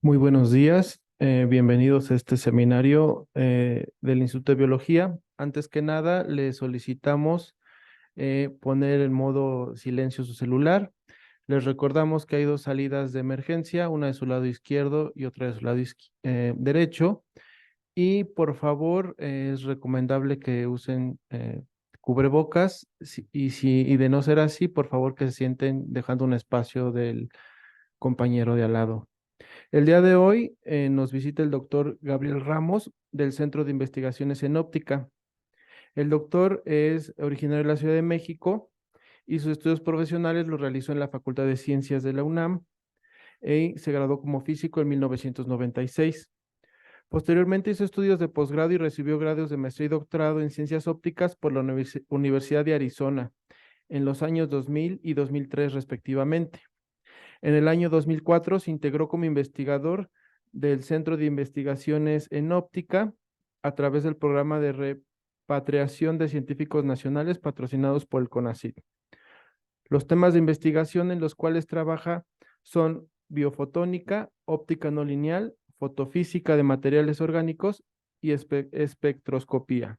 Muy buenos días, bienvenidos a este seminario del Instituto de Biología. Antes que nada, le solicitamos poner en modo silencio su celular. Les recordamos que hay dos salidas de emergencia, una de su lado izquierdo y otra de su lado derecho. Y por favor, es recomendable que usen cubrebocas y de no ser así, por favor que se sienten dejando un espacio del compañero de al lado. El día de hoy nos visita el doctor Gabriel Ramos del Centro de Investigaciones en Óptica. El doctor es originario de la Ciudad de México y sus estudios profesionales los realizó en la Facultad de Ciencias de la UNAM y se graduó como físico en 1996. Posteriormente hizo estudios de posgrado y recibió grados de maestría y doctorado en ciencias ópticas por la Universidad de Arizona en los años 2000 y 2003 respectivamente. En el año 2004 se integró como investigador del Centro de Investigaciones en Óptica a través del programa de repatriación de científicos nacionales patrocinados por el CONACYT. Los temas de investigación en los cuales trabaja son biofotónica, óptica no lineal, fotofísica de materiales orgánicos y espectroscopía.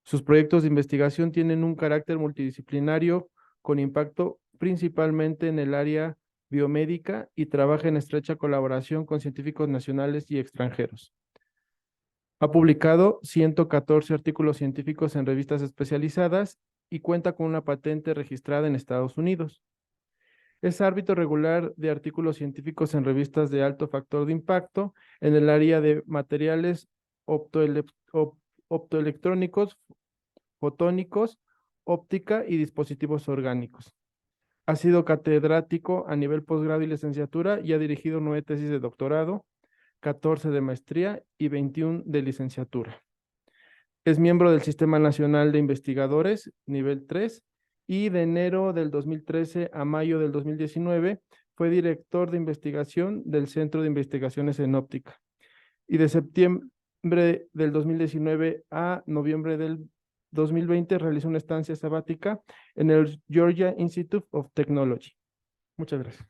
Sus proyectos de investigación tienen un carácter multidisciplinario con impacto principalmente en el área biomédica y trabaja en estrecha colaboración con científicos nacionales y extranjeros. Ha publicado 114 artículos científicos en revistas especializadas y cuenta con una patente registrada en Estados Unidos. Es árbitro regular de artículos científicos en revistas de alto factor de impacto en el área de materiales optoelectrónicos, fotónicos, óptica y dispositivos orgánicos. Ha sido catedrático a nivel posgrado y licenciatura y ha dirigido 9 tesis de doctorado, 14 de maestría y 21 de licenciatura. Es miembro del Sistema Nacional de Investigadores, nivel 3, y de enero del 2013 a mayo del 2019 fue director de investigación del Centro de Investigaciones en Óptica. Y de septiembre del 2019 a noviembre del 2020 realizó una estancia sabática en el Georgia Institute of Technology. Muchas gracias.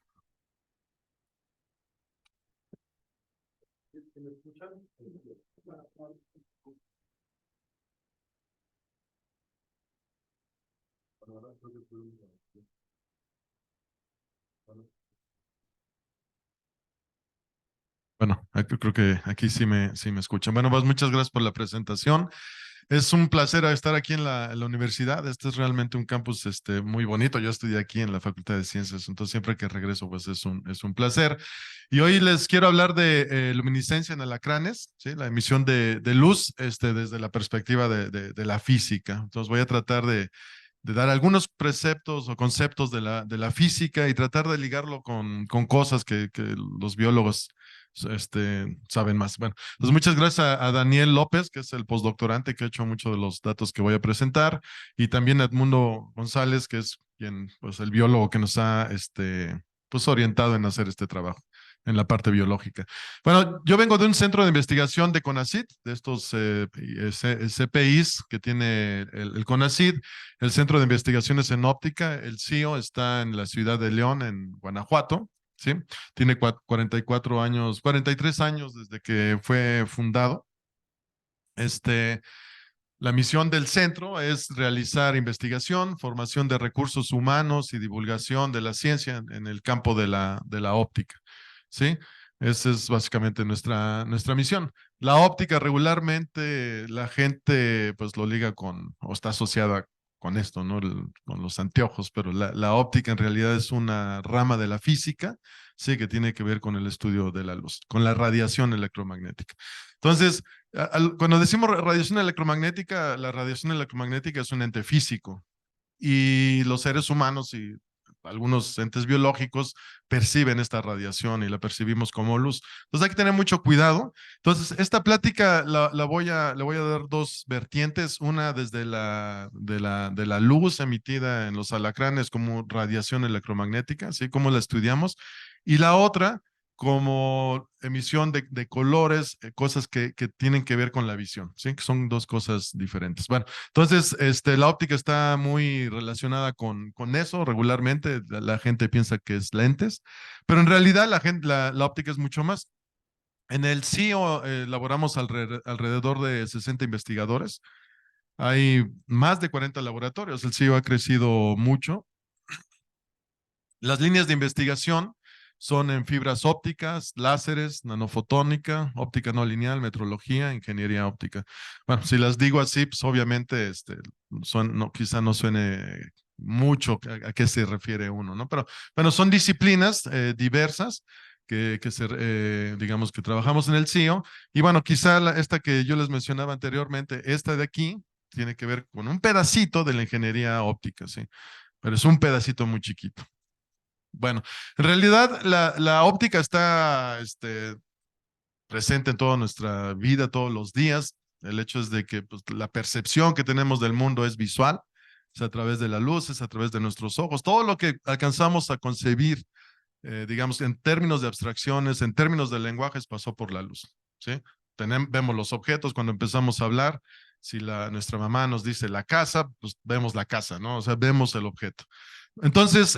¿Me escuchan? Bueno, creo que aquí sí me escuchan. Bueno, pues muchas gracias por la presentación. Es un placer estar aquí en la universidad. Este es realmente un campus muy bonito. Yo estudié aquí en la Facultad de Ciencias, entonces siempre que regreso, pues es un placer. Y hoy les quiero hablar de luminiscencia en alacranes, ¿sí? La emisión de luz desde la perspectiva de la física. Entonces voy a tratar de dar algunos preceptos o conceptos de la física y tratar de ligarlo con cosas que los biólogos saben más. Bueno, pues muchas gracias a Daniel López, que es el postdoctorante que ha hecho muchos de los datos que voy a presentar, y también a Edmundo González, que es quien, pues, el biólogo que nos ha pues, orientado en hacer este trabajo en la parte biológica. Bueno, yo vengo de un centro de investigación de CONACYT, de estos CPIs que tiene el CONACYT, el Centro de Investigaciones en Óptica. El CIO está en la ciudad de León, en Guanajuato, ¿sí? Tiene 44 años, 43 años desde que fue fundado. La misión del centro es realizar investigación, formación de recursos humanos y divulgación de la ciencia en el campo de la óptica, ¿sí? Esa es básicamente nuestra misión. La óptica regularmente la gente pues lo liga o está asociada con esto, ¿no? Con los anteojos, pero la óptica en realidad es una rama de la física, sí, que tiene que ver con el estudio de la luz, con la radiación electromagnética. Entonces, cuando decimos radiación electromagnética, la radiación electromagnética es un ente físico y los seres humanos y algunos entes biológicos perciben esta radiación y la percibimos como luz. Entonces hay que tener mucho cuidado. Entonces, esta plática le voy a dar dos vertientes, una desde de la luz emitida en los alacranes como radiación electromagnética, así como la estudiamos, y la otra como emisión de colores, cosas que tienen que ver con la visión, ¿sí? Que son dos cosas diferentes. Bueno, entonces la óptica está muy relacionada con eso regularmente. La gente piensa que es lentes, pero en realidad la óptica es mucho más. En el CIO elaboramos alrededor de 60 investigadores. Hay más de 40 laboratorios. El CIO ha crecido mucho. Las líneas de investigación son en fibras ópticas, láseres, nanofotónica, óptica no lineal, metrología, ingeniería óptica. Bueno, si las digo así, pues obviamente no, quizá no suene mucho a qué se refiere uno, ¿no? Pero bueno, son disciplinas diversas digamos que trabajamos en el CIO. Y bueno, quizá esta que yo les mencionaba anteriormente, esta de aquí, tiene que ver con un pedacito de la ingeniería óptica, ¿sí? Pero es un pedacito muy chiquito. Bueno, en realidad la óptica está presente en toda nuestra vida, todos los días. El hecho es de que pues, la percepción que tenemos del mundo es visual, es a través de la luz, es a través de nuestros ojos. Todo lo que alcanzamos a concebir, digamos, en términos de abstracciones, en términos de lenguajes, pasó por la luz, ¿sí? Vemos los objetos cuando empezamos a hablar. Si nuestra mamá nos dice la casa, pues vemos la casa, ¿no? O sea, vemos el objeto. Entonces,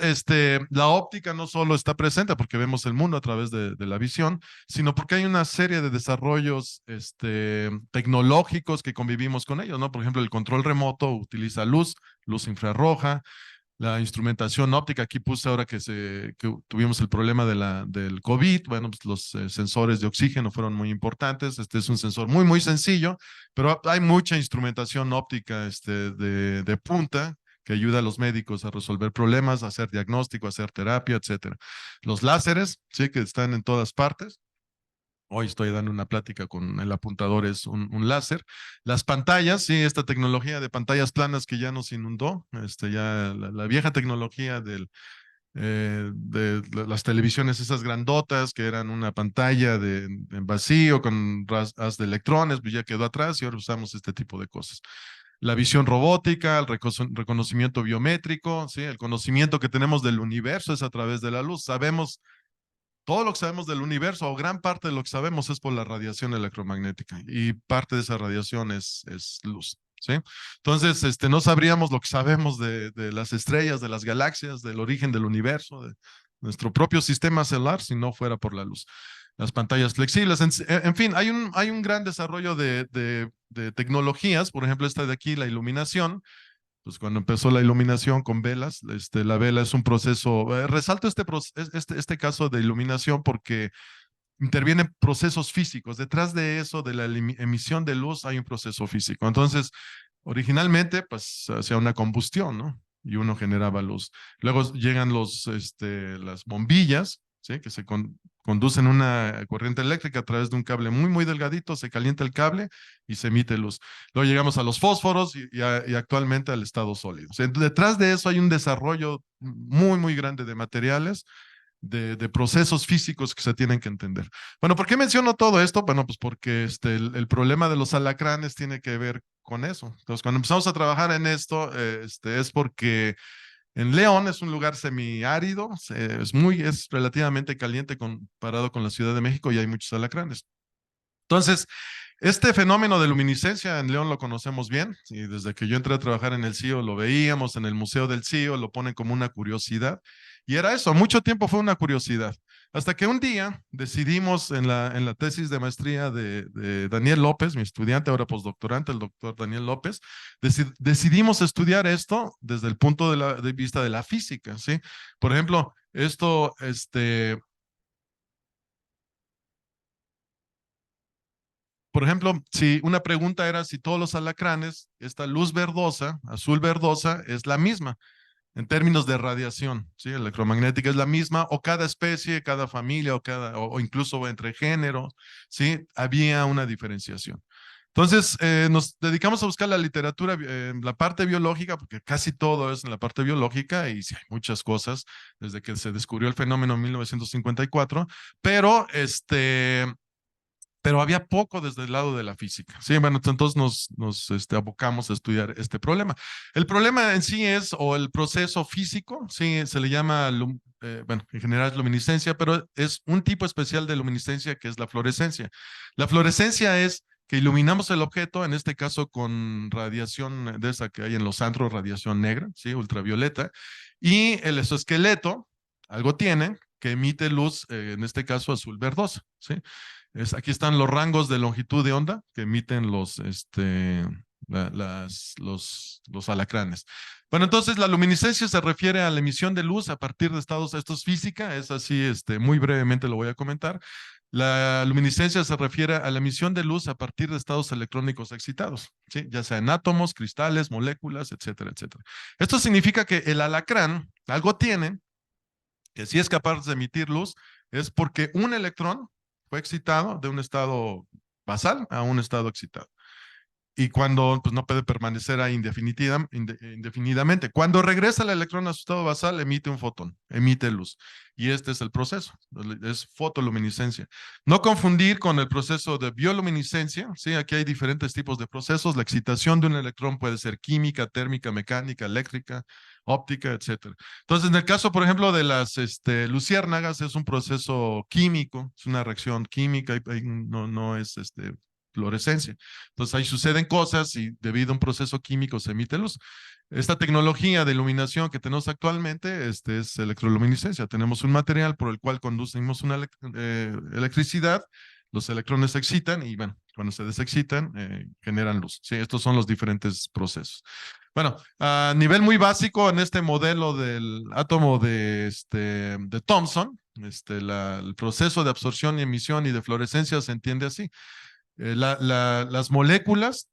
la óptica no solo está presente porque vemos el mundo a través de la visión, sino porque hay una serie de desarrollos tecnológicos que convivimos con ellos, ¿no? Por ejemplo, el control remoto utiliza luz infrarroja, la instrumentación óptica. Aquí puse ahora que tuvimos el problema del COVID. Bueno, pues los sensores de oxígeno fueron muy importantes. Este es un sensor muy, muy sencillo, pero hay mucha instrumentación óptica de punta que ayuda a los médicos a resolver problemas, a hacer diagnóstico, a hacer terapia, etcétera. Los láseres, sí, que están en todas partes. Hoy estoy dando una plática con el apuntador, es un láser. Las pantallas, sí, esta tecnología de pantallas planas que ya nos inundó, ya la vieja tecnología de las televisiones, esas grandotas que eran una pantalla en vacío con haz de electrones, pues ya quedó atrás y ahora usamos este tipo de cosas. La visión robótica, el reconocimiento biométrico, ¿sí? El conocimiento que tenemos del universo es a través de la luz. Sabemos todo lo que sabemos del universo, o gran parte de lo que sabemos, es por la radiación electromagnética, y parte de esa radiación es luz, ¿sí? Entonces, no sabríamos lo que sabemos de las estrellas, de las galaxias, del origen del universo, de nuestro propio sistema solar, si no fuera por la luz. Las pantallas flexibles, en fin, hay un gran desarrollo de tecnologías. Por ejemplo, esta de aquí, la iluminación. Pues cuando empezó la iluminación con velas, la vela es un proceso, resalto este caso de iluminación porque intervienen procesos físicos. Detrás de eso, de la emisión de luz, hay un proceso físico. Entonces, originalmente, pues, hacía una combustión, ¿no? Y uno generaba luz. Luego llegan las bombillas, ¿sí? Que conducen una corriente eléctrica a través de un cable muy, muy delgadito, se calienta el cable y se emite luz. Luego llegamos a los fósforos y actualmente al estado sólido. O sea, detrás de eso hay un desarrollo muy, muy grande de materiales, de procesos físicos que se tienen que entender. Bueno, ¿por qué menciono todo esto? Bueno, pues porque el problema de los alacranes tiene que ver con eso. Entonces, cuando empezamos a trabajar en esto, es porque en León es un lugar semiárido, es relativamente caliente comparado con la Ciudad de México, y hay muchos alacranes. Entonces, este fenómeno de luminiscencia en León lo conocemos bien, y desde que yo entré a trabajar en el CIO lo veíamos en el Museo del CIO, lo ponen como una curiosidad, y era eso, mucho tiempo fue una curiosidad, hasta que un día decidimos en la tesis de maestría de Daniel López, mi estudiante, ahora postdoctorante, el doctor Daniel López, decidimos estudiar esto desde el punto de vista de la física, ¿sí? Por ejemplo, por ejemplo, si una pregunta era si todos los alacranes, esta luz verdosa, azul verdosa, es la misma en términos de radiación, ¿sí? Electromagnética es la misma, o cada especie, cada familia, o incluso entre géneros, ¿sí? Había una diferenciación. Entonces, nos dedicamos a buscar la literatura en la parte biológica, porque casi todo es en la parte biológica, y sí hay muchas cosas desde que se descubrió el fenómeno en 1954, pero había poco desde el lado de la física. Sí, bueno, entonces nos abocamos a estudiar este problema. El problema en sí o el proceso físico, sí, se le llama bueno, en general es luminiscencia, pero es un tipo especial de luminiscencia que es la fluorescencia. La fluorescencia es que iluminamos el objeto, en este caso con radiación de esa que hay en los antros, radiación negra, ¿sí? Ultravioleta, y el exoesqueleto, algo tiene, que emite luz, en este caso azul verdosa, ¿sí? Aquí están los rangos de longitud de onda que emiten los alacranes. Bueno, entonces la luminiscencia se refiere a la emisión de luz a partir de estados, esto es física, es así, muy brevemente lo voy a comentar. La luminiscencia se refiere a la emisión de luz a partir de estados electrónicos excitados, ¿sí? Ya sea en átomos, cristales, moléculas, etcétera, etcétera. Esto significa que el alacrán algo tiene que si es capaz de emitir luz, es porque un electrón fue excitado de un estado basal a un estado excitado. Y cuando pues, no puede permanecer ahí indefinidamente. Cuando regresa el electrón a su estado basal, emite un fotón, emite luz. Y este es el proceso, es fotoluminiscencia. No confundir con el proceso de bioluminiscencia, ¿sí? Aquí hay diferentes tipos de procesos. La excitación de un electrón puede ser química, térmica, mecánica, eléctrica, óptica, etcétera. Entonces, en el caso, por ejemplo, de las luciérnagas, es un proceso químico, es una reacción química, no es fluorescencia. Entonces ahí suceden cosas y debido a un proceso químico se emite luz. Esta tecnología de iluminación que tenemos actualmente es electroluminiscencia. Tenemos un material por el cual conducimos una electricidad, los electrones se excitan y bueno, cuando se desexcitan generan luz. Sí, estos son los diferentes procesos. Bueno, a nivel muy básico en este modelo del átomo de Thomson, el proceso de absorción y emisión y de fluorescencia se entiende así. Las moléculas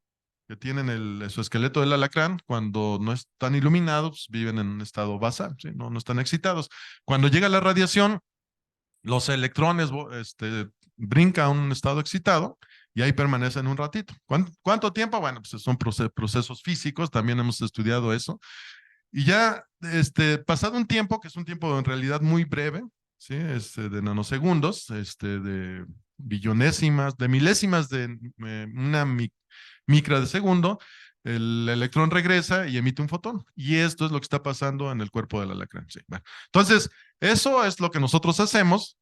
que tienen el exoesqueleto del alacrán, cuando no están iluminados, viven en un estado basal, ¿sí? No están excitados. Cuando llega la radiación, los electrones brincan a un estado excitado y ahí permanecen un ratito. ¿Cuánto tiempo? Bueno, pues son procesos físicos, también hemos estudiado eso. Y ya, pasado un tiempo, que es un tiempo en realidad muy breve, ¿sí? De nanosegundos, de billonésimas, de milésimas de una micra de segundo, el electrón regresa y emite un fotón. Y esto es lo que está pasando en el cuerpo del alacrán. Sí, bueno. Entonces, eso es lo que nosotros hacemos,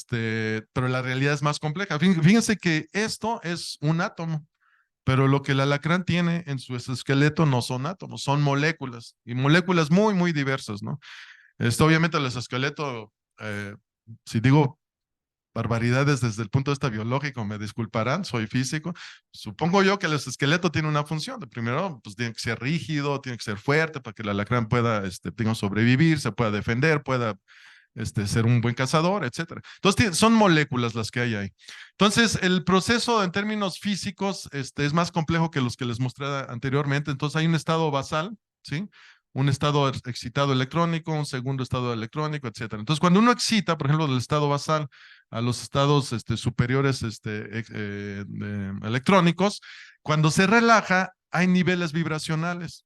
pero la realidad es más compleja. Fíjense que esto es un átomo. Pero lo que el alacrán tiene en su esqueleto no son átomos, son moléculas, y moléculas muy, muy diversas, ¿no? Obviamente el esqueleto, si digo barbaridades desde el punto de vista biológico, me disculparán, soy físico, supongo yo que el esqueleto tiene una función. De primero, pues tiene que ser rígido, tiene que ser fuerte para que el alacrán pueda, sobrevivir, se pueda defender, pueda ser un buen cazador, etcétera. Entonces, son moléculas las que hay ahí. Entonces, el proceso en términos físicos es más complejo que los que les mostré anteriormente. Entonces, hay un estado basal, ¿sí? Un estado excitado electrónico, un segundo estado electrónico, etcétera. Entonces, cuando uno excita, por ejemplo, del estado basal a los estados superiores electrónicos, cuando se relaja, hay niveles vibracionales.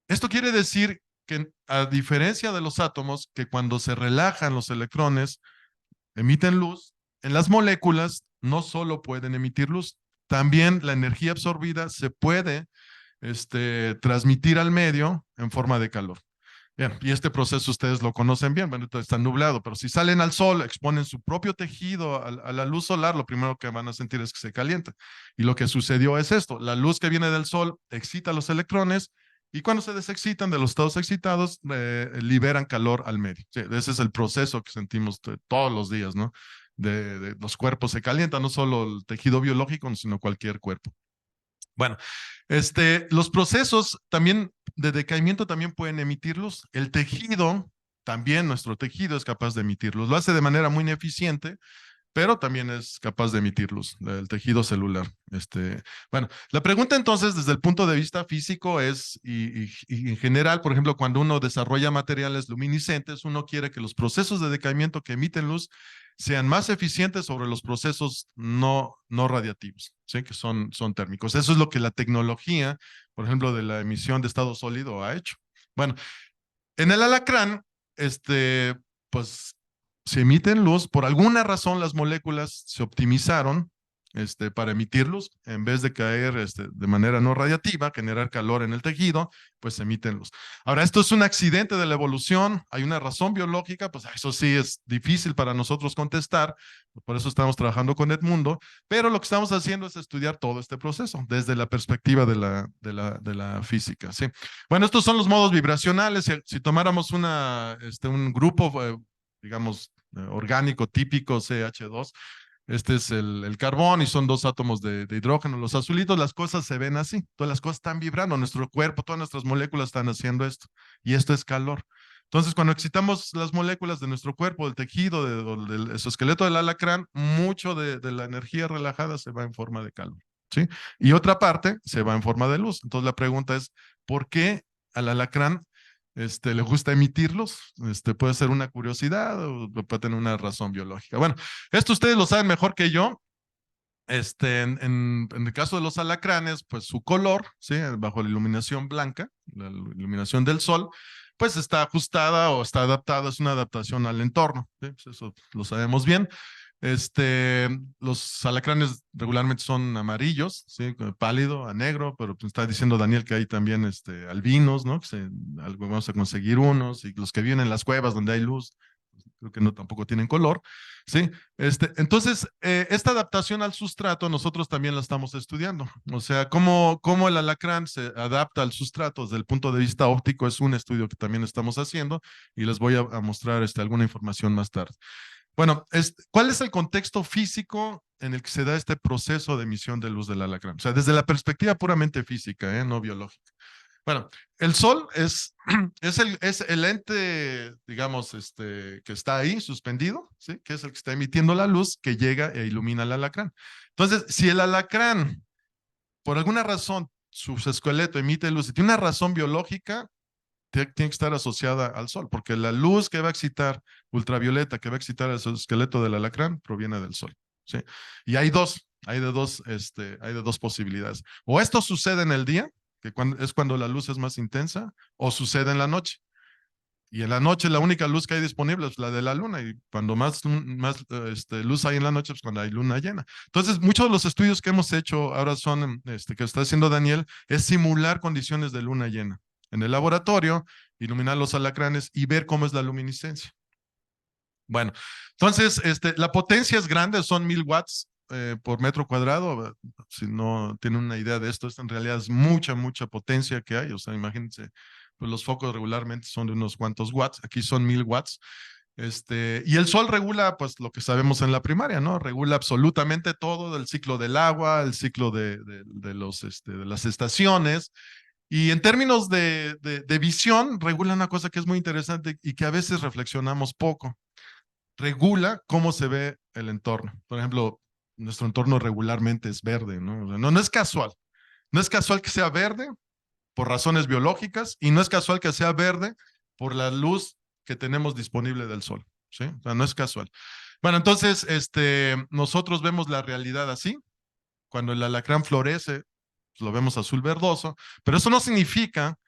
Esto quiere decir que a diferencia de los átomos, que cuando se relajan los electrones emiten luz, en las moléculas no solo pueden emitir luz, también la energía absorbida se puede transmitir al medio en forma de calor. Bien, y este proceso ustedes lo conocen bien, bueno, está nublado, pero si salen al sol, exponen su propio tejido a la luz solar, lo primero que van a sentir es que se calienta. Y lo que sucedió es esto, la luz que viene del sol excita los electrones y cuando se desexcitan de los estados excitados, liberan calor al medio. Sí, ese es el proceso que sentimos todos los días, ¿no? De los cuerpos se calientan, no solo el tejido biológico, sino cualquier cuerpo. Bueno, los procesos también de decaimiento también pueden emitir luz. El tejido, también nuestro tejido es capaz de emitir luz. Lo hace de manera muy ineficiente, pero también es capaz de emitir luz, el tejido celular. Bueno, la pregunta entonces desde el punto de vista físico es, y en general, por ejemplo, cuando uno desarrolla materiales luminiscentes, uno quiere que los procesos de decaimiento que emiten luz sean más eficientes sobre los procesos no radiativos, ¿sí? Que son térmicos. Eso es lo que la tecnología, por ejemplo, de la emisión de estado sólido ha hecho. Bueno, en el alacrán, pues se emiten luz, por alguna razón las moléculas se optimizaron, para emitir luz. En vez de caer de manera no radiativa, generar calor en el tejido, pues emiten luz. Ahora, esto es un accidente de la evolución, hay una razón biológica, pues eso sí es difícil para nosotros contestar, por eso estamos trabajando con Edmundo, pero lo que estamos haciendo es estudiar todo este proceso desde la perspectiva de la física, ¿sí? Bueno, estos son los modos vibracionales. Si tomáramos un grupo, digamos, orgánico típico CH2, este es el carbón y son dos átomos de hidrógeno, los azulitos, las cosas se ven así, todas las cosas están vibrando, nuestro cuerpo, todas nuestras moléculas están haciendo esto, y esto es calor. Entonces, cuando excitamos las moléculas de nuestro cuerpo, del tejido, o del exoesqueleto del alacrán, mucho de la energía relajada se va en forma de calor, ¿sí? Y otra parte se va en forma de luz. Entonces, la pregunta es, ¿por qué al alacrán le gusta emitirlos? Puede ser una curiosidad o puede tener una razón biológica. Bueno, esto ustedes lo saben mejor que yo. En el caso de los alacranes, pues su color, ¿sí? Bajo la iluminación blanca, la iluminación del sol, pues está ajustada o está adaptada, es una adaptación al entorno, ¿sí? Pues eso lo sabemos bien. Los alacranes regularmente son amarillos, ¿sí? Pálido a negro, pero pues está diciendo Daniel que hay también albinos, ¿no? Algo vamos a conseguir unos, y los que viven en las cuevas donde hay luz, pues, creo que no tampoco tienen color, ¿sí? Entonces, esta adaptación al sustrato nosotros también la estamos estudiando. O sea, cómo el alacrán se adapta al sustrato desde el punto de vista óptico es un estudio que también estamos haciendo y les voy a mostrar alguna información más tarde. Bueno, ¿cuál es el contexto físico en el que se da este proceso de emisión de luz del alacrán? O sea, desde la perspectiva puramente física, no biológica. Bueno, el sol es el ente, digamos, que está ahí suspendido, ¿sí? Que es el que está emitiendo la luz que llega e ilumina el alacrán. Entonces, si el alacrán, por alguna razón, su esqueleto emite luz y tiene una razón biológica, tiene que estar asociada al sol, porque la luz que va a excitar, ultravioleta, que va a excitar el esqueleto del alacrán, proviene del sol, ¿sí? Y hay de dos posibilidades. O esto sucede en el día, que es cuando la luz es más intensa, o sucede en la noche. Y en la noche la única luz que hay disponible es la de la luna, y cuando más luz hay en la noche, pues cuando hay luna llena. Entonces, muchos de los estudios que hemos hecho ahora son, que está haciendo Daniel, es simular condiciones de luna llena en el laboratorio, iluminar los alacranes y ver cómo es la luminiscencia. Bueno, entonces, la potencia es grande, son 1000 watts por metro cuadrado. Si no tienen una idea de esto en realidad es mucha, mucha potencia que hay. O sea, imagínense, pues los focos regularmente son de unos cuantos watts, aquí son 1000 watts. Y el sol regula, pues, lo que sabemos en la primaria, ¿no? Regula absolutamente todo, el ciclo del agua, el ciclo de las estaciones. Y en términos de visión, regula una cosa que es muy interesante y que a veces reflexionamos poco. Regula cómo se ve el entorno. Por ejemplo, nuestro entorno regularmente es verde, ¿no? O sea, no es casual. No es casual que sea verde por razones biológicas y no es casual que sea verde por la luz que tenemos disponible del sol, ¿sí? O sea, no es casual. Bueno, entonces, nosotros vemos la realidad así. Cuando el alacrán florece, pues, lo vemos azul verdoso, pero eso no significa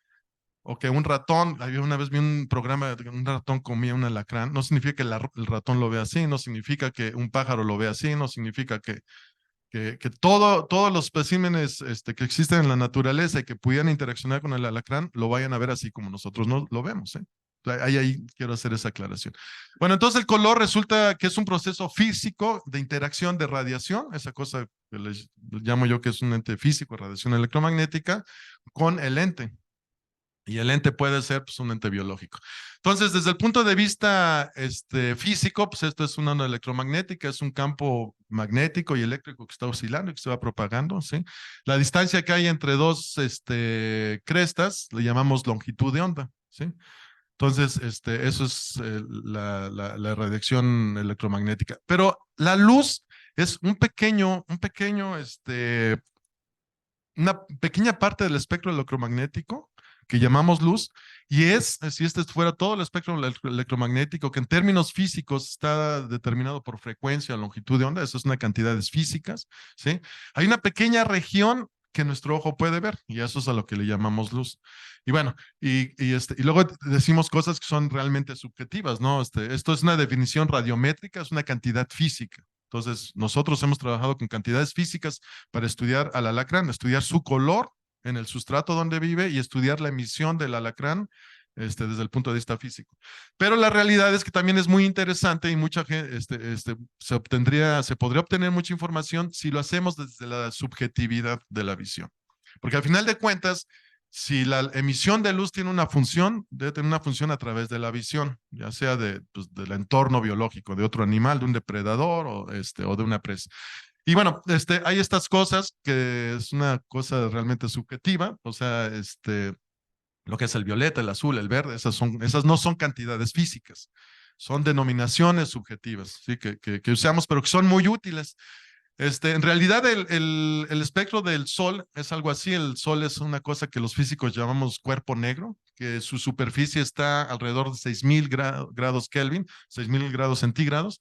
o que un ratón, una vez vi un programa de que un ratón comía un alacrán, no significa que el ratón lo vea así, no significa que un pájaro lo vea así, no significa que todos los especímenes que existen en la naturaleza y que pudieran interaccionar con el alacrán lo vayan a ver así como nosotros no lo vemos, ¿eh? Ahí quiero hacer esa aclaración. Bueno, entonces el color resulta que es un proceso físico de interacción de radiación, esa cosa que les llamo yo que es un ente físico, radiación electromagnética, con el ente. Y el ente puede ser, pues, un ente biológico. Entonces, desde el punto de vista físico, pues esto es una onda electromagnética, es un campo magnético y eléctrico que está oscilando y que se va propagando, ¿sí? La distancia que hay entre dos crestas le llamamos longitud de onda, ¿sí? Entonces, eso es la radiación electromagnética. Pero la luz es una pequeña parte del espectro electromagnético que llamamos luz, y si este fuera todo el espectro electromagnético, que en términos físicos está determinado por frecuencia, longitud de onda, eso es una cantidades físicas, ¿sí? Hay una pequeña región que nuestro ojo puede ver, y eso es a lo que le llamamos luz. Y bueno, y luego decimos cosas que son realmente subjetivas, ¿no? Esto es una definición radiométrica, es una cantidad física. Entonces, nosotros hemos trabajado con cantidades físicas para estudiar al alacrán, estudiar su color en el sustrato donde vive y estudiar la emisión del alacrán desde el punto de vista físico. Pero la realidad es que también es muy interesante y mucha gente, se podría obtener mucha información si lo hacemos desde la subjetividad de la visión. Porque al final de cuentas, si la emisión de luz tiene una función, debe tener una función a través de la visión, ya sea pues, del entorno biológico, de otro animal, de un depredador o de una presa. Y bueno, hay estas cosas que es una cosa realmente subjetiva, o sea, lo que es el violeta, el azul, el verde, esas no son cantidades físicas, son denominaciones subjetivas, ¿sí? que usamos, pero que son muy útiles. En realidad, el espectro del Sol es algo así. El Sol es una cosa que los físicos llamamos cuerpo negro, que su superficie está alrededor de 6.000 grados Kelvin, 6.000 grados centígrados.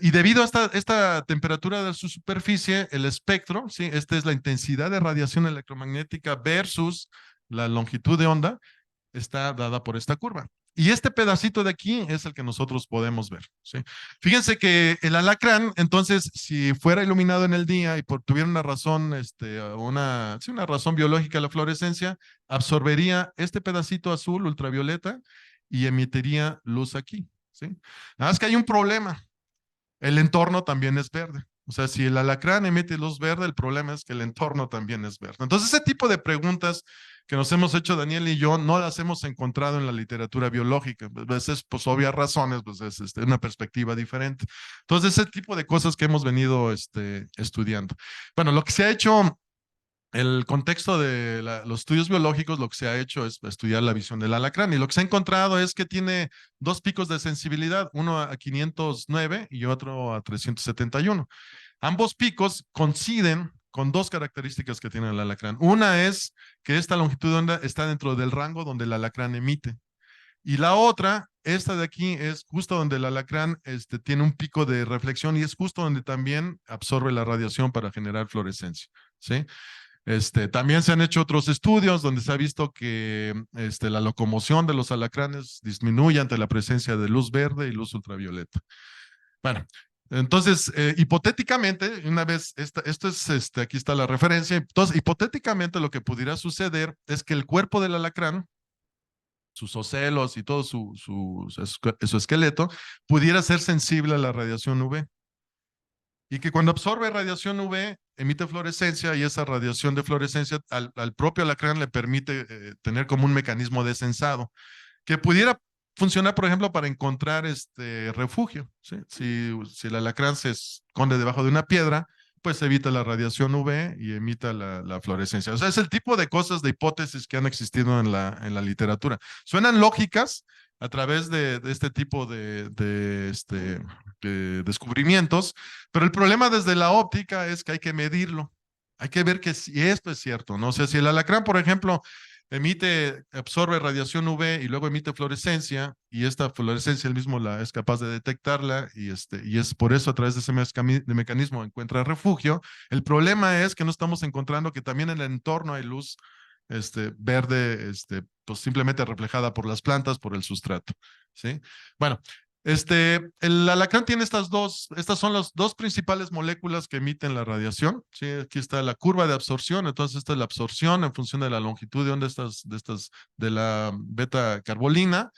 Y debido a esta temperatura de su superficie, el espectro, ¿sí? Esta es la intensidad de radiación electromagnética versus la longitud de onda, está dada por esta curva. Y este pedacito de aquí es el que nosotros podemos ver, ¿sí? Fíjense que el alacrán, entonces, si fuera iluminado en el día y tuviera una razón, sí, una razón biológica la fluorescencia, absorbería este pedacito azul ultravioleta y emitiría luz aquí, ¿sí? Nada más que hay un problema. El entorno también es verde. O sea, si el alacrán emite luz verde, el problema es que el entorno también es verde. Entonces, ese tipo de preguntas que nos hemos hecho Daniel y yo, no las hemos encontrado en la literatura biológica. A veces, pues, obvias razones, pues, es una perspectiva diferente. Entonces, ese tipo de cosas que hemos venido estudiando. Bueno, lo que se ha hecho el contexto de los estudios biológicos, lo que se ha hecho es estudiar la visión del alacrán y lo que se ha encontrado es que tiene dos picos de sensibilidad, uno a 509 y otro a 371. Ambos picos coinciden con dos características que tiene el alacrán. Una es que esta longitud de onda está dentro del rango donde el alacrán emite. Y la otra, esta de aquí, es justo donde el alacrán tiene un pico de reflexión y es justo donde también absorbe la radiación para generar fluorescencia, ¿sí? También se han hecho otros estudios donde se ha visto que la locomoción de los alacranes disminuye ante la presencia de luz verde y luz ultravioleta. Bueno, entonces, hipotéticamente, una vez, aquí está la referencia, entonces, hipotéticamente lo que pudiera suceder es que el cuerpo del alacrán, sus ocelos y todo su esqueleto, pudiera ser sensible a la radiación UV. Y que cuando absorbe radiación UV, emite fluorescencia y esa radiación de fluorescencia al propio alacrán le permite tener como un mecanismo de sensado que pudiera funcionar, por ejemplo, para encontrar refugio, ¿sí? Si el alacrán se esconde debajo de una piedra, pues evita la radiación UV y emita la fluorescencia. O sea, es el tipo de cosas, de hipótesis que han existido en la literatura. Suenan lógicas a través de este tipo de descubrimientos, pero el problema desde la óptica es que hay que medirlo. Hay que ver que si esto es cierto, ¿no? O sea, si el alacrán, por ejemplo, absorbe radiación UV y luego emite fluorescencia, y esta fluorescencia él mismo es capaz de detectarla, y es por eso a través de ese mecanismo encuentra refugio. El problema es que no estamos encontrando que también en el entorno hay luz verde, pues simplemente reflejada por las plantas, por el sustrato, ¿sí? Bueno, el alacrán tiene estas son las dos principales moléculas que emiten la radiación, ¿sí? Aquí está la curva de absorción, entonces esta es la absorción en función de la longitud de onda de la beta carbolina,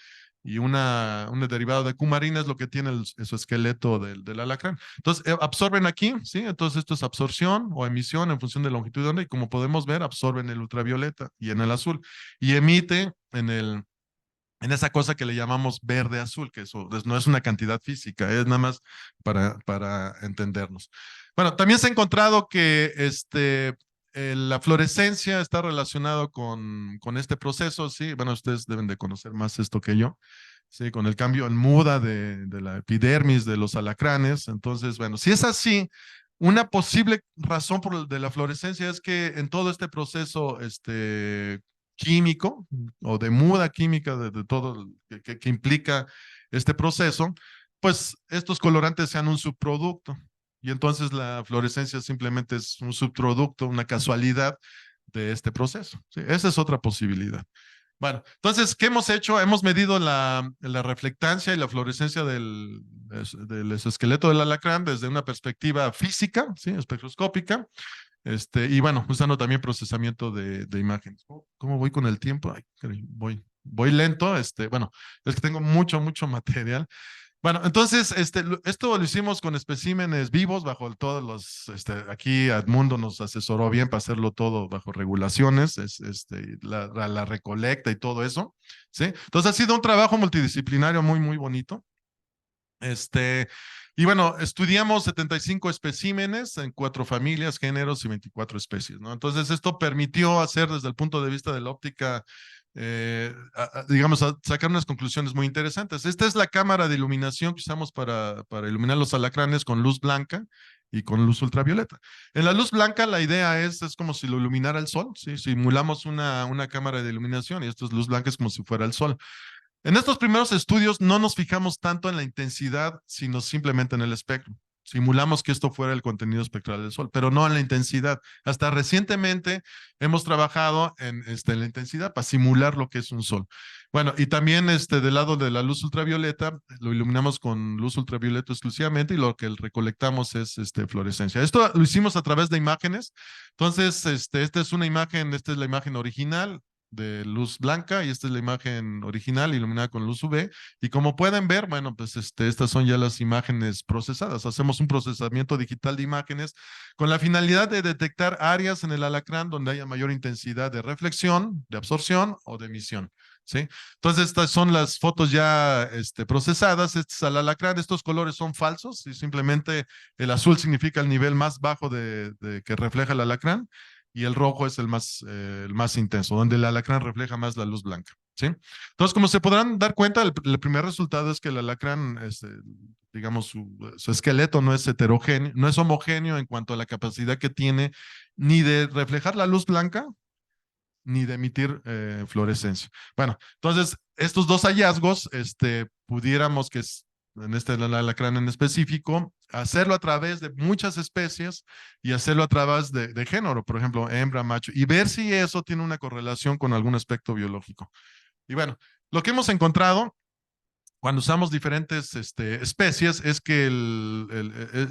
y una derivada de cumarina es lo que tiene su esqueleto del alacrán. Entonces, absorben aquí, ¿sí? Entonces, esto es absorción o emisión en función de longitud de onda, y como podemos ver, absorben el ultravioleta y en el azul, y emite en esa cosa que le llamamos verde azul, que eso no es una cantidad física, es nada más para entendernos. Bueno, también se ha encontrado que la fluorescencia está relacionado con este proceso, sí, bueno, ustedes deben de conocer más esto que yo, sí, con el cambio en muda de la epidermis de los alacranes. Entonces, bueno, si es así, una posible razón de la fluorescencia es que en todo este proceso, químico o de muda química de todo que implica este proceso, pues estos colorantes sean un subproducto. Y entonces la fluorescencia simplemente es un subproducto, una casualidad de este proceso, ¿sí? Esa es otra posibilidad. Bueno, entonces, ¿qué hemos hecho? Hemos medido la reflectancia y la fluorescencia del exoesqueleto del alacrán desde una perspectiva física, ¿sí? Espectroscópica, y bueno, usando también procesamiento de imágenes. ¿Cómo voy con el tiempo? Ay, caray, voy lento, bueno, es que tengo mucho material. Bueno, entonces, esto lo hicimos con especímenes vivos bajo todos los, aquí Edmundo nos asesoró bien para hacerlo todo bajo regulaciones, la recolecta y todo eso, ¿sí? Entonces ha sido un trabajo multidisciplinario muy bonito. Y bueno, estudiamos 75 especímenes en 4 familias, géneros y 24 especies, ¿no? Entonces, esto permitió hacer desde el punto de vista de la óptica, digamos, sacar unas conclusiones muy interesantes. Esta es la cámara de iluminación que usamos para iluminar los alacranes con luz blanca y con luz ultravioleta. En la luz blanca, la idea es como si lo iluminara el sol, ¿sí? Simulamos una cámara de iluminación y esto es luz blanca, es como si fuera el sol. En estos primeros estudios no nos fijamos tanto en la intensidad, sino simplemente en el espectro. Simulamos que esto fuera el contenido espectral del Sol, pero no en la intensidad. Hasta recientemente hemos trabajado en la intensidad para simular lo que es un Sol. Bueno, y también del lado de la luz ultravioleta, lo iluminamos con luz ultravioleta exclusivamente y lo que recolectamos es fluorescencia. Esto lo hicimos a través de imágenes. Entonces, esta es una imagen, esta es la imagen original de luz blanca y esta es la imagen original iluminada con luz UV. Y como pueden ver, bueno, pues estas son ya las imágenes procesadas. Hacemos un procesamiento digital de imágenes con la finalidad de detectar áreas en el alacrán donde haya mayor intensidad de reflexión, de absorción o de emisión. ¿Sí? Entonces, estas son las fotos ya procesadas. Este es el alacrán. Estos colores son falsos y simplemente el azul significa el nivel más bajo de que refleja el alacrán y el rojo es el más intenso, donde el alacrán refleja más la luz blanca, ¿sí? Entonces, como se podrán dar cuenta, el primer resultado es que el alacrán, digamos, su esqueleto no es heterogéneo, no es homogéneo en cuanto a la capacidad que tiene ni de reflejar la luz blanca, ni de emitir fluorescencia. Bueno, entonces, estos dos hallazgos, pudiéramos que en alacrán en específico, hacerlo a través de muchas especies y hacerlo a través de género, por ejemplo, hembra, macho, y ver si eso tiene una correlación con algún aspecto biológico. Y bueno, lo que hemos encontrado cuando usamos diferentes especies es que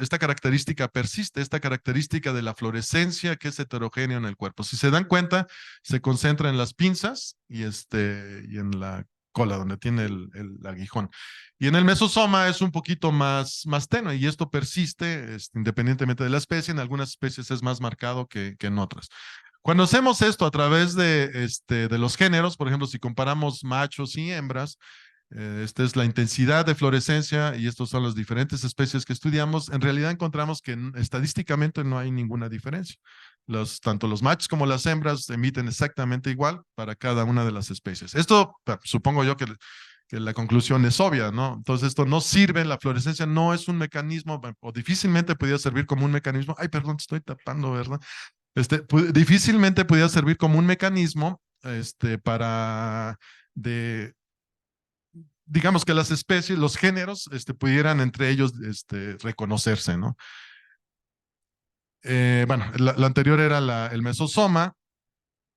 esta característica persiste, esta característica de la fluorescencia que es heterogénea en el cuerpo. Si se dan cuenta, se concentra en las pinzas y en la cola, donde tiene el aguijón. Y en el mesosoma es un poquito más tenue y esto persiste independientemente de la especie. En algunas especies es más marcado que en otras. Cuando hacemos esto a través de los géneros, por ejemplo, si comparamos machos y hembras, esta es la intensidad de fluorescencia y estos son las diferentes especies que estudiamos. En realidad encontramos que estadísticamente no hay ninguna diferencia. Tanto los machos como las hembras emiten exactamente igual para cada una de las especies. Esto supongo yo que la conclusión es obvia, ¿no? Entonces esto no sirve, la fluorescencia no es un mecanismo o difícilmente podría servir como un mecanismo. Ay, perdón, te estoy tapando, ¿verdad? Difícilmente podría servir como un mecanismo para de digamos que las especies, los géneros, pudieran entre ellos reconocerse, ¿no? Bueno, la anterior era el mesosoma,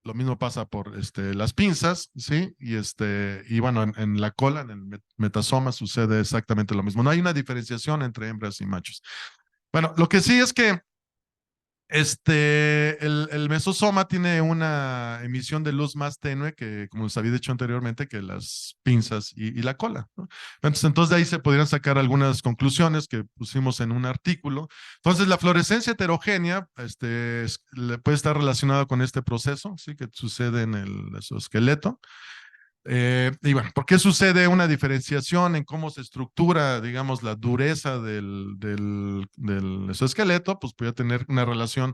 lo mismo pasa por las pinzas, ¿sí? Y bueno, en la cola, en el metasoma, sucede exactamente lo mismo. No hay una diferenciación entre hembras y machos. Bueno, lo que sí es que el mesosoma tiene una emisión de luz más tenue que, como les había dicho anteriormente, que las pinzas y la cola, ¿no? Entonces, de ahí se podrían sacar algunas conclusiones que pusimos en un artículo. Entonces, la fluorescencia heterogénea puede estar relacionada con este proceso, ¿sí? Que sucede en el exoesqueleto. Y bueno, ¿por qué sucede una diferenciación en cómo se estructura, digamos, la dureza del exoesqueleto? Pues puede tener una relación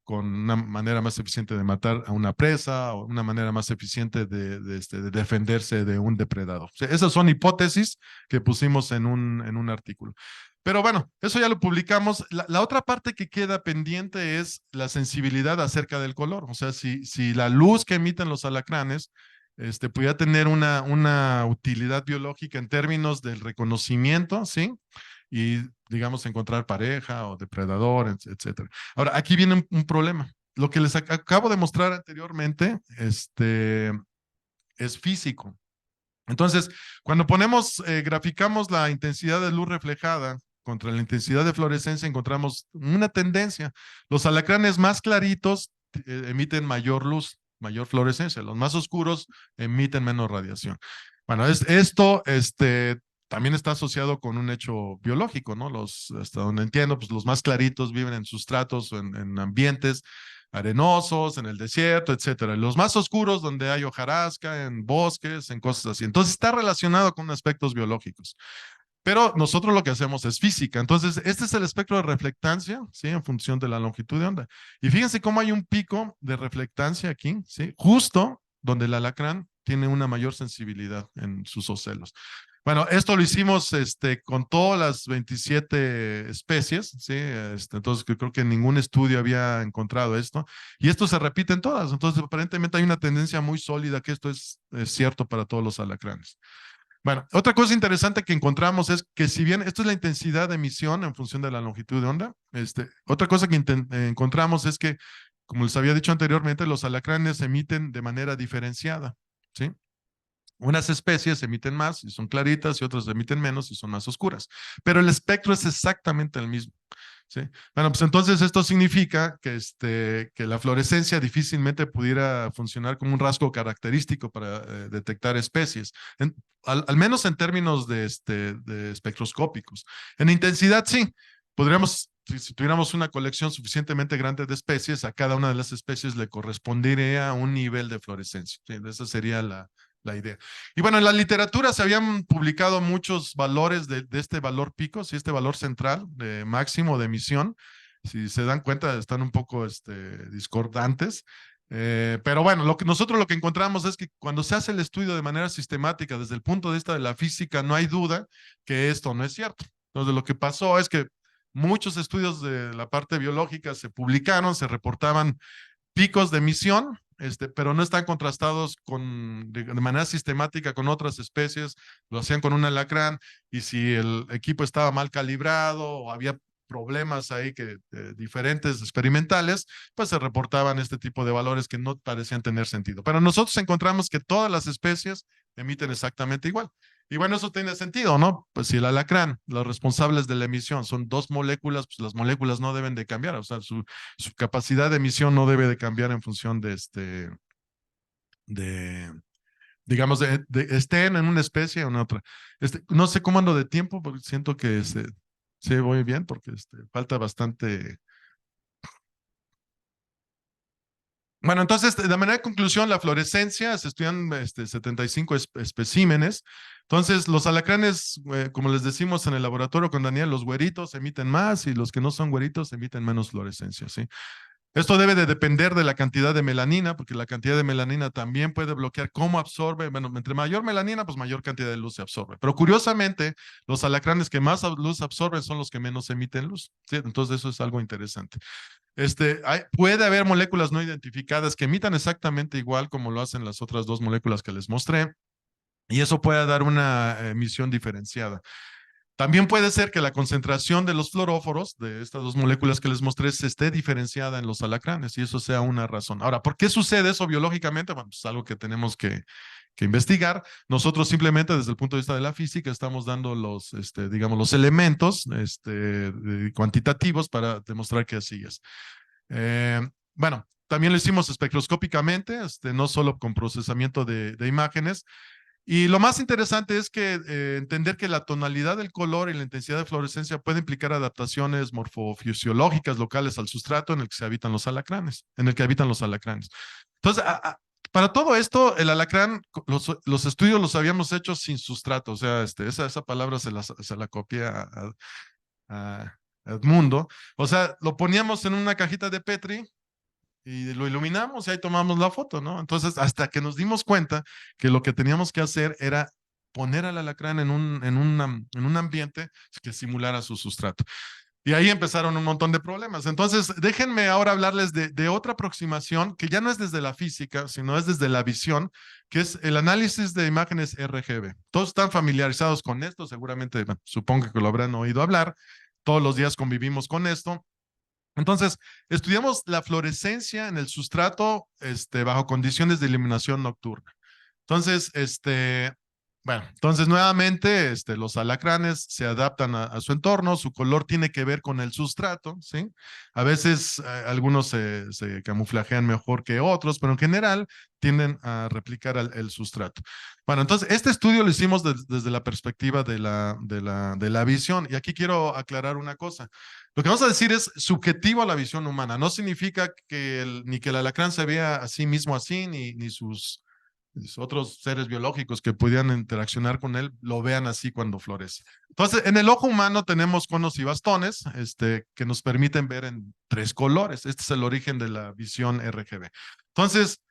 con una manera más eficiente de matar a una presa o una manera más eficiente de defenderse de un depredador. O sea, esas son hipótesis que pusimos en un artículo. Pero bueno, eso ya lo publicamos. La otra parte que queda pendiente es la sensibilidad acerca del color. O sea, si la luz que emiten los alacranes pudiera tener una utilidad biológica en términos del reconocimiento, ¿sí? Y, digamos, encontrar pareja o depredador, etcétera. Ahora, aquí viene un problema. Lo que les acabo de mostrar anteriormente, es físico. Entonces, cuando graficamos la intensidad de luz reflejada contra la intensidad de fluorescencia, encontramos una tendencia. Los alacranes más claritos emiten mayor luz, mayor fluorescencia. Los más oscuros emiten menos radiación. Bueno, esto también está asociado con un hecho biológico, ¿no? Hasta donde entiendo, pues los más claritos viven en sustratos o en ambientes arenosos, en el desierto, etcétera. Los más oscuros, donde hay hojarasca, en bosques, en cosas así. Entonces está relacionado con aspectos biológicos. Pero nosotros lo que hacemos es física. Entonces, este es el espectro de reflectancia, ¿sí? En función de la longitud de onda. Y fíjense cómo hay un pico de reflectancia aquí, ¿sí? Justo donde el alacrán tiene una mayor sensibilidad en sus ocelos. Bueno, esto lo hicimos con todas las 27 especies, ¿sí? Entonces, creo que ningún estudio había encontrado esto. Y esto se repite en todas. Entonces, aparentemente hay una tendencia muy sólida que esto es cierto para todos los alacranes. Bueno, otra cosa interesante que encontramos es que si bien esto es la intensidad de emisión en función de la longitud de onda, otra cosa que encontramos es que, como les había dicho anteriormente, los alacranes emiten de manera diferenciada, ¿sí? Unas especies emiten más y son claritas y otras emiten menos y son más oscuras, pero el espectro es exactamente el mismo. ¿Sí? Bueno, pues entonces esto significa que la fluorescencia difícilmente pudiera funcionar como un rasgo característico para detectar especies, al menos en términos de espectroscópicos. En intensidad, sí, podríamos, si tuviéramos una colección suficientemente grande de especies, a cada una de las especies le correspondería un nivel de fluorescencia. ¿Sí? Esa sería la idea. Y bueno, en la literatura se habían publicado muchos valores de este valor pico, ¿sí? Este valor central de máximo de emisión. Si se dan cuenta, están un poco discordantes. Pero bueno, nosotros lo que encontramos es que cuando se hace el estudio de manera sistemática desde el punto de vista de la física, no hay duda que esto no es cierto. Entonces, lo que pasó es que muchos estudios de la parte biológica se publicaron, se reportaban picos de emisión, pero no están contrastados de manera sistemática con otras especies, lo hacían con un alacrán, y si el equipo estaba mal calibrado o había problemas ahí diferentes experimentales, pues se reportaban este tipo de valores que no parecían tener sentido. Pero nosotros encontramos que todas las especies emiten exactamente igual. Y bueno, eso tiene sentido, ¿no? Pues si el alacrán, los responsables de la emisión son dos moléculas, pues las moléculas no deben de cambiar, o sea, su capacidad de emisión no debe de cambiar en función de digamos, estén en una especie o en otra. No sé cómo ando de tiempo, porque siento que se voy bien, porque falta bastante. Bueno, entonces, de manera de conclusión, la fluorescencia, se estudian 75 especímenes. Entonces, los alacranes, como les decimos en el laboratorio con Daniel, los güeritos emiten más y los que no son güeritos emiten menos fluorescencia, ¿sí? Esto debe de depender de la cantidad de melanina, porque la cantidad de melanina también puede bloquear cómo absorbe. Bueno, entre mayor melanina, pues mayor cantidad de luz se absorbe. Pero curiosamente, los alacranes que más luz absorben son los que menos emiten luz, ¿sí? Entonces, eso es algo interesante. Puede haber moléculas no identificadas que emitan exactamente igual como lo hacen las otras dos moléculas que les mostré, y eso puede dar una emisión diferenciada. También puede ser que la concentración de los fluoróforos, de estas dos moléculas que les mostré, se esté diferenciada en los alacranes, y eso sea una razón. Ahora, ¿por qué sucede eso biológicamente? Bueno, pues es algo que tenemos que investigar. Nosotros simplemente desde el punto de vista de la física estamos dando digamos, los elementos cuantitativos para demostrar que así es. Bueno, también lo hicimos espectroscópicamente, no solo con procesamiento de imágenes. Y lo más interesante es que entender que la tonalidad del color y la intensidad de fluorescencia puede implicar adaptaciones morfofisiológicas locales al sustrato en el que se habitan los alacranes, en el que habitan los alacranes. Entonces, para todo esto, el alacrán, los estudios los habíamos hecho sin sustrato, o sea, esa palabra se la copié a Edmundo. O sea, lo poníamos en una cajita de Petri y lo iluminamos y ahí tomamos la foto, ¿no? Entonces, hasta que nos dimos cuenta que lo que teníamos que hacer era poner al alacrán en un ambiente que simulara su sustrato. Y ahí empezaron un montón de problemas. Entonces, déjenme ahora hablarles de otra aproximación que ya no es desde la física, sino es desde la visión, que es el análisis de imágenes RGB. Todos están familiarizados con esto, seguramente, bueno, supongo que lo habrán oído hablar. Todos los días convivimos con esto. Entonces, estudiamos la fluorescencia en el sustrato bajo condiciones de iluminación nocturna. Entonces, bueno, entonces nuevamente, los alacranes se adaptan a su entorno, su color tiene que ver con el sustrato, ¿sí? A veces algunos se camuflajean mejor que otros, pero en general tienden a replicar el sustrato. Bueno, entonces este estudio lo hicimos desde la perspectiva de la visión, y aquí quiero aclarar una cosa. Lo que vamos a decir es subjetivo a la visión humana, no significa que ni que el alacrán se vea a sí mismo así, ni sus otros seres biológicos que pudieran interaccionar con él lo vean así cuando florece. Entonces, en el ojo humano tenemos conos y bastones, que nos permiten ver en tres colores. Este es el origen de la visión RGB. Entonces,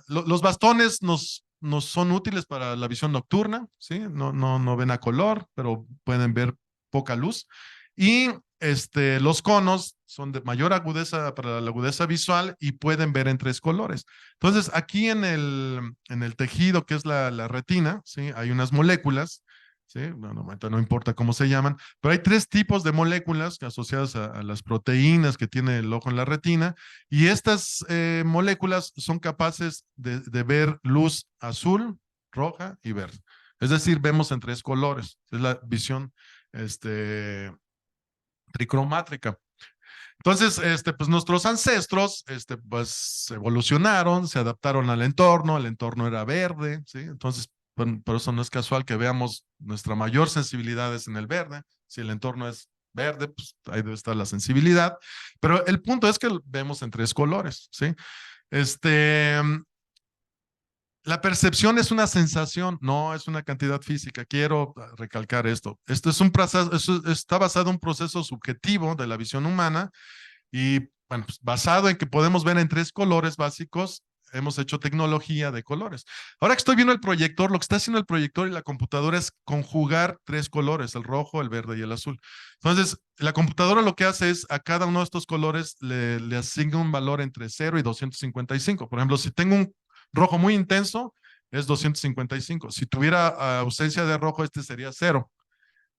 los bastones nos son útiles para la visión nocturna, ¿sí? No ven a color, pero pueden ver poca luz. Y los conos son de mayor agudeza para la agudeza visual y pueden ver en tres colores. Entonces, aquí en el tejido, que es la retina, ¿sí? Hay unas moléculas, ¿sí? Bueno, no importa cómo se llaman, pero hay tres tipos de moléculas asociadas a las proteínas que tiene el ojo en la retina, y estas moléculas son capaces de ver luz azul, roja y verde. Es decir, vemos en tres colores. Es la visión tricromátrica. Entonces, pues nuestros ancestros, pues evolucionaron, se adaptaron al entorno, el entorno era verde, ¿sí? Entonces, por eso no es casual que veamos nuestra mayor sensibilidad es en el verde. Si el entorno es verde, pues ahí debe estar la sensibilidad. Pero el punto es que vemos en tres colores, ¿sí? Este, la percepción es una sensación, no es una cantidad física. Quiero recalcar esto. Esto es un proceso, está basado en un proceso subjetivo de la visión humana y, bueno, pues, basado en que podemos ver en tres colores básicos, hemos hecho tecnología de colores. Ahora que estoy viendo el proyector, lo que está haciendo el proyector y la computadora es conjugar tres colores, el rojo, el verde y el azul. Entonces, la computadora lo que hace es a cada uno de estos colores le asigna un valor entre 0 y 255. Por ejemplo, si tengo un rojo muy intenso, es 255. Si tuviera ausencia de rojo, este sería 0.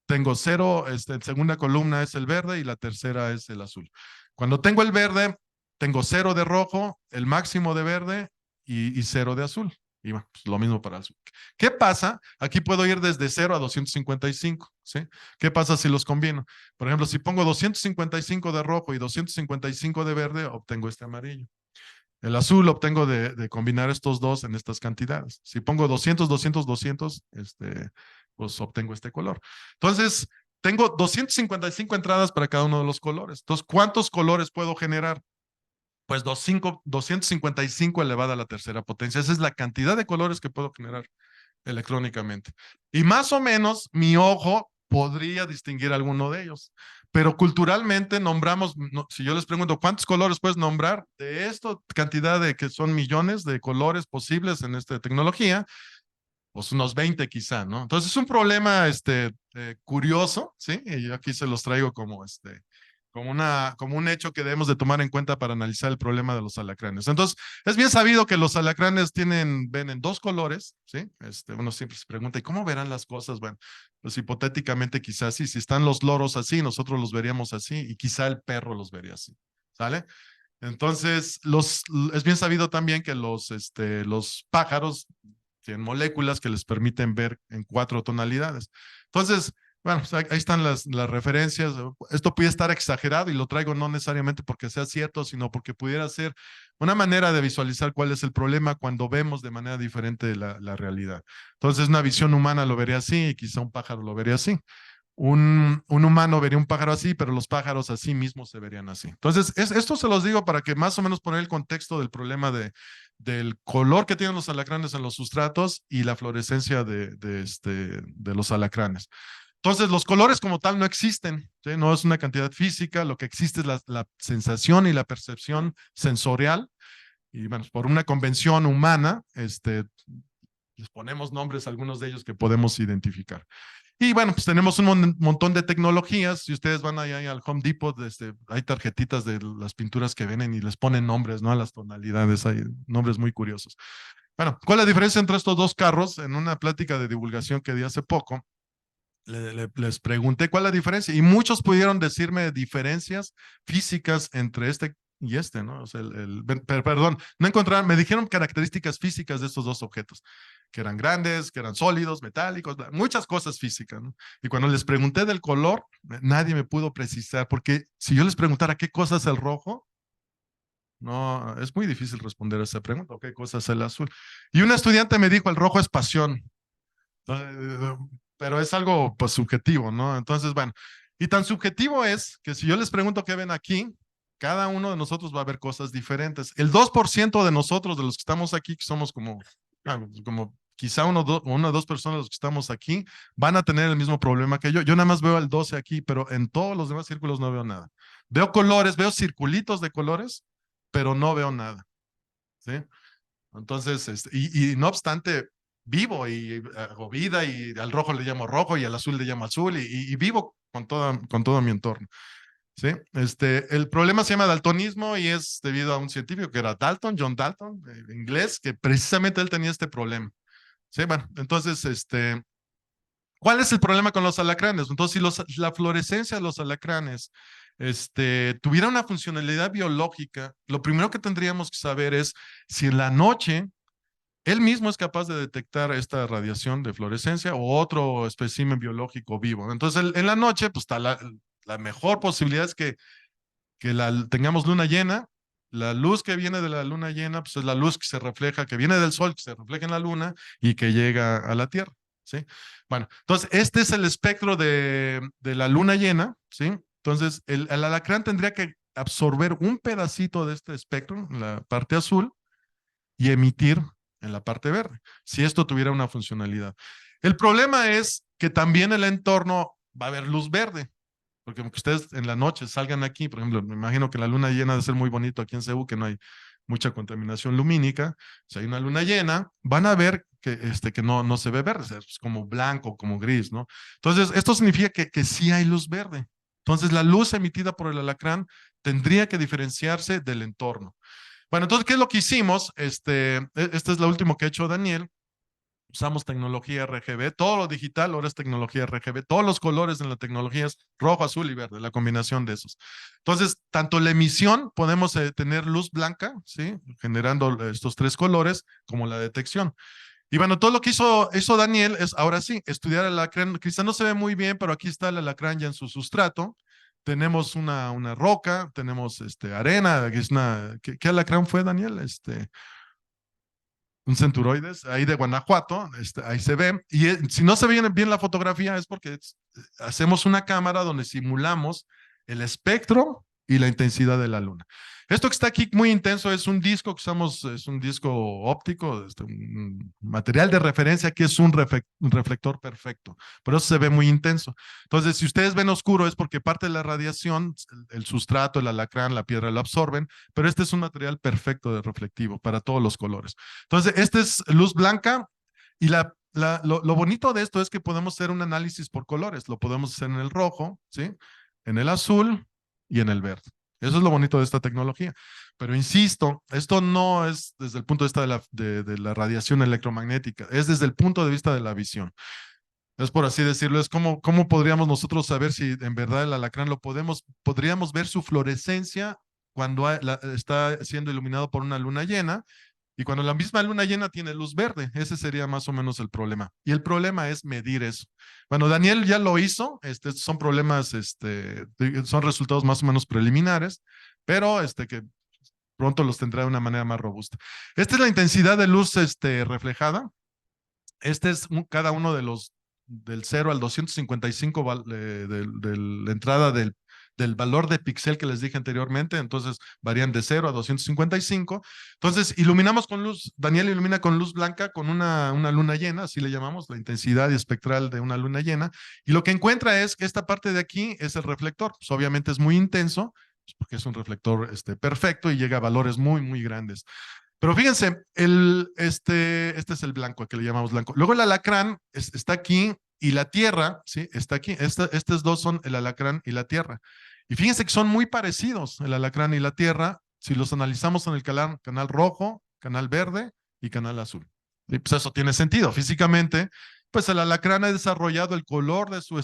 Tengo 0, en segunda columna es el verde y la tercera es el azul. Cuando tengo el verde, tengo 0 de rojo, el máximo de verde y 0 de azul. Y bueno, pues lo mismo para el azul. ¿Qué pasa? Aquí puedo ir desde 0 a 255, ¿sí? ¿Qué pasa si los combino? Por ejemplo, si pongo 255 de rojo y 255 de verde, obtengo este amarillo. El azul obtengo de combinar estos dos en estas cantidades. Si pongo 200, 200, 200, pues obtengo este color. Entonces, tengo 255 entradas para cada uno de los colores. Entonces, ¿cuántos colores puedo generar? Pues 255 elevada a la tercera potencia. Esa es la cantidad de colores que puedo generar electrónicamente. Y más o menos mi ojo podría distinguir alguno de ellos. Pero culturalmente nombramos, no, si yo les pregunto, ¿cuántos colores puedes nombrar? De esta cantidad de que son millones de colores posibles en esta tecnología, pues unos 20 quizá, ¿no? Entonces es un problema curioso, ¿sí? Y yo aquí se los traigo como un hecho que debemos de tomar en cuenta para analizar el problema de los alacranes. Entonces, es bien sabido que los alacranes ven en dos colores, ¿sí? Uno siempre se pregunta, ¿y cómo verán las cosas? Bueno, pues hipotéticamente quizás sí, si están los loros así, nosotros los veríamos así, y quizá el perro los vería así, ¿sale? Entonces, es bien sabido también que los pájaros tienen moléculas que les permiten ver en 4 tonalidades. Entonces, bueno, pues ahí están las referencias. Esto puede estar exagerado y lo traigo no necesariamente porque sea cierto, sino porque pudiera ser una manera de visualizar cuál es el problema cuando vemos de manera diferente la realidad. Entonces, una visión humana lo vería así y quizá un pájaro lo vería así. Un humano vería un pájaro así, pero los pájaros así mismos se verían así. Entonces, esto se los digo para que más o menos poner el contexto del problema del color que tienen los alacranes en los sustratos y la fluorescencia de los alacranes. Entonces, los colores como tal no existen, ¿sí? No es una cantidad física, lo que existe es la sensación y la percepción sensorial. Y bueno, por una convención humana, les ponemos nombres a algunos de ellos que podemos identificar. Y bueno, pues tenemos un montón de tecnologías. Si ustedes van allá al Home Depot, hay tarjetitas de las pinturas que vienen y les ponen nombres, ¿no? A las tonalidades, hay nombres muy curiosos. Bueno, ¿cuál es la diferencia entre estos dos carros? En una plática de divulgación que di hace poco, les pregunté cuál es la diferencia y muchos pudieron decirme diferencias físicas entre y este, ¿no? O sea, perdón, no encontraron, me dijeron características físicas de estos dos objetos, que eran grandes, que eran sólidos, metálicos, muchas cosas físicas, ¿no? Y cuando les pregunté del color, nadie me pudo precisar, porque si yo les preguntara qué cosa es el rojo, no, es muy difícil responder a esa pregunta, ¿qué cosa es el azul? Y un estudiante me dijo, el rojo es pasión. Eh, pero es algo pues subjetivo, ¿no? Entonces, bueno, y tan subjetivo es que si yo les pregunto qué ven aquí, cada uno de nosotros va a ver cosas diferentes. El 2% de nosotros, de los que estamos aquí, que somos como quizá una o dos personas de los que estamos aquí, van a tener el mismo problema que yo. Yo nada más veo el 12 aquí, pero en todos los demás círculos no veo nada. Veo colores, veo circulitos de colores, pero no veo nada, ¿sí? Entonces, y no obstante, vivo y hago vida y al rojo le llamo rojo y al azul le llamo azul y vivo con todo mi entorno. ¿Sí? El problema se llama daltonismo y es debido a un científico que era Dalton, John Dalton, inglés, que precisamente él tenía este problema. ¿Sí? Bueno, entonces, ¿cuál es el problema con los alacranes? Entonces, si la fluorescencia de los alacranes tuviera una funcionalidad biológica, lo primero que tendríamos que saber es si en la noche él mismo es capaz de detectar esta radiación de fluorescencia o otro espécimen biológico vivo. Entonces, en la noche, pues está la mejor posibilidad es que tengamos luna llena. La luz que viene de la luna llena, pues es la luz que se refleja, que viene del sol, que se refleja en la luna y que llega a la Tierra, ¿sí? Bueno, entonces este es el espectro de la luna llena, ¿sí? Entonces el alacrán tendría que absorber un pedacito de este espectro, la parte azul, y emitir en la parte verde, si esto tuviera una funcionalidad. El problema es que también en el entorno va a haber luz verde, porque aunque ustedes en la noche salgan aquí, por ejemplo, me imagino que la luna llena debe ser muy bonito aquí en Ceú, que no hay mucha contaminación lumínica. Si hay una luna llena, van a ver que no se ve verde, es como blanco, como gris, ¿no? Entonces, esto significa que sí hay luz verde. Entonces, la luz emitida por el alacrán tendría que diferenciarse del entorno. Bueno, entonces, ¿qué es lo que hicimos? Este es lo último que ha hecho Daniel. Usamos tecnología RGB, todo lo digital ahora es tecnología RGB, todos los colores en la tecnología es rojo, azul y verde, la combinación de esos. Entonces, tanto la emisión podemos tener luz blanca, ¿sí? Generando estos tres colores, como la detección. Y bueno, todo lo que hizo Daniel es, ahora sí, estudiar el alacrán. Quizá no se ve muy bien, pero aquí está el alacrán ya en su sustrato. Tenemos una roca, tenemos arena, que es ¿qué alacrán fue, Daniel? Un centuroides, ahí de Guanajuato, ahí se ve. Y si no se ve bien la fotografía es porque hacemos una cámara donde simulamos el espectro y la intensidad de la luna. Esto que está aquí muy intenso es un disco que usamos, es un disco óptico, un material de referencia que es un reflector perfecto, por eso se ve muy intenso. Entonces, si ustedes ven oscuro es porque parte de la radiación, el sustrato, el alacrán, la piedra lo absorben, pero este es un material perfecto de reflectivo para todos los colores. Entonces, esta es luz blanca y lo bonito de esto es que podemos hacer un análisis por colores. Lo podemos hacer en el rojo, ¿sí? En el azul y en el verde. Eso es lo bonito de esta tecnología. Pero insisto, esto no es desde el punto de vista de la radiación electromagnética, es desde el punto de vista de la visión. Es por así decirlo, es cómo podríamos nosotros saber si en verdad el alacrán podríamos ver su fluorescencia cuando está siendo iluminado por una luna llena y cuando la misma luna llena tiene luz verde. Ese sería más o menos el problema. Y el problema es medir eso. Bueno, Daniel ya lo hizo. Son problemas, son resultados más o menos preliminares, pero que pronto los tendrá de una manera más robusta. Esta es la intensidad de luz reflejada. Este es cada uno de los del 0 al 255 de la entrada del valor de píxel que les dije anteriormente, entonces varían de 0 a 255. Entonces iluminamos con luz, Daniel ilumina con luz blanca con una luna llena, así le llamamos, la intensidad espectral de una luna llena, y lo que encuentra es que esta parte de aquí es el reflector, pues obviamente es muy intenso, pues porque es un reflector perfecto y llega a valores muy, muy grandes. Pero fíjense, este es el blanco, que le llamamos blanco. Luego el alacrán está aquí y la tierra, ¿sí? Está aquí. Estos dos son el alacrán y la tierra. Y fíjense que son muy parecidos, el alacrán y la tierra, si los analizamos en el canal rojo, canal verde y canal azul. Y pues eso tiene sentido. Físicamente, pues el alacrán ha desarrollado el color de su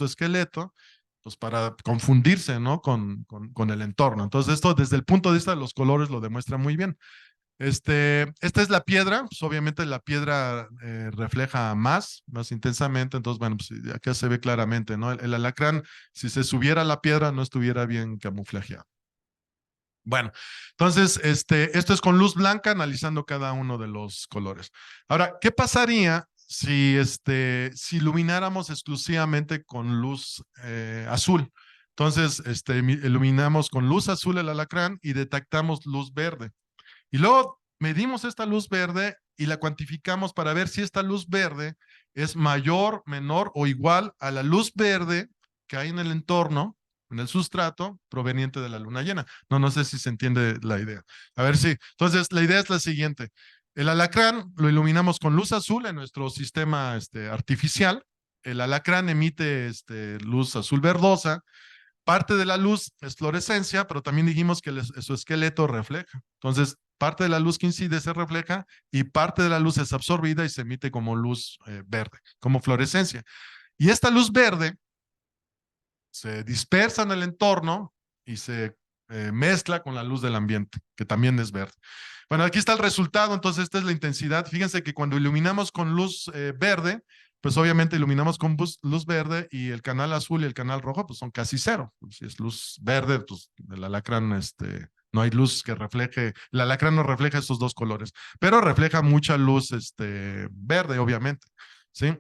esqueleto pues para confundirse, ¿no? Con el entorno. Entonces, esto desde el punto de vista de los colores lo demuestra muy bien. Esta es la piedra, pues obviamente la piedra refleja más intensamente, entonces, bueno, pues acá se ve claramente, ¿no? El alacrán, si se subiera a la piedra, no estuviera bien camuflajeado. Bueno, entonces, esto es con luz blanca, analizando cada uno de los colores. Ahora, ¿qué pasaría si ilumináramos exclusivamente con luz azul? Entonces, iluminamos con luz azul el alacrán y detectamos luz verde. Y luego medimos esta luz verde y la cuantificamos para ver si esta luz verde es mayor, menor o igual a la luz verde que hay en el entorno, en el sustrato, proveniente de la luna llena. No sé si se entiende la idea. A ver si. Entonces, la idea es la siguiente. El alacrán lo iluminamos con luz azul en nuestro sistema artificial. El alacrán emite luz azul verdosa. Parte de la luz es fluorescencia, pero también dijimos que su esqueleto refleja. Entonces, parte de la luz que incide se refleja y parte de la luz es absorbida y se emite como luz verde, como fluorescencia. Y esta luz verde se dispersa en el entorno y se mezcla con la luz del ambiente, que también es verde. Bueno, aquí está el resultado, entonces esta es la intensidad. Fíjense que cuando iluminamos con luz verde, pues obviamente iluminamos con luz verde y el canal azul y el canal rojo pues son casi cero. Si es luz verde, pues el alacrán, no hay luz que refleje, el alacrán no refleja esos dos colores, pero refleja mucha luz verde, obviamente, ¿sí?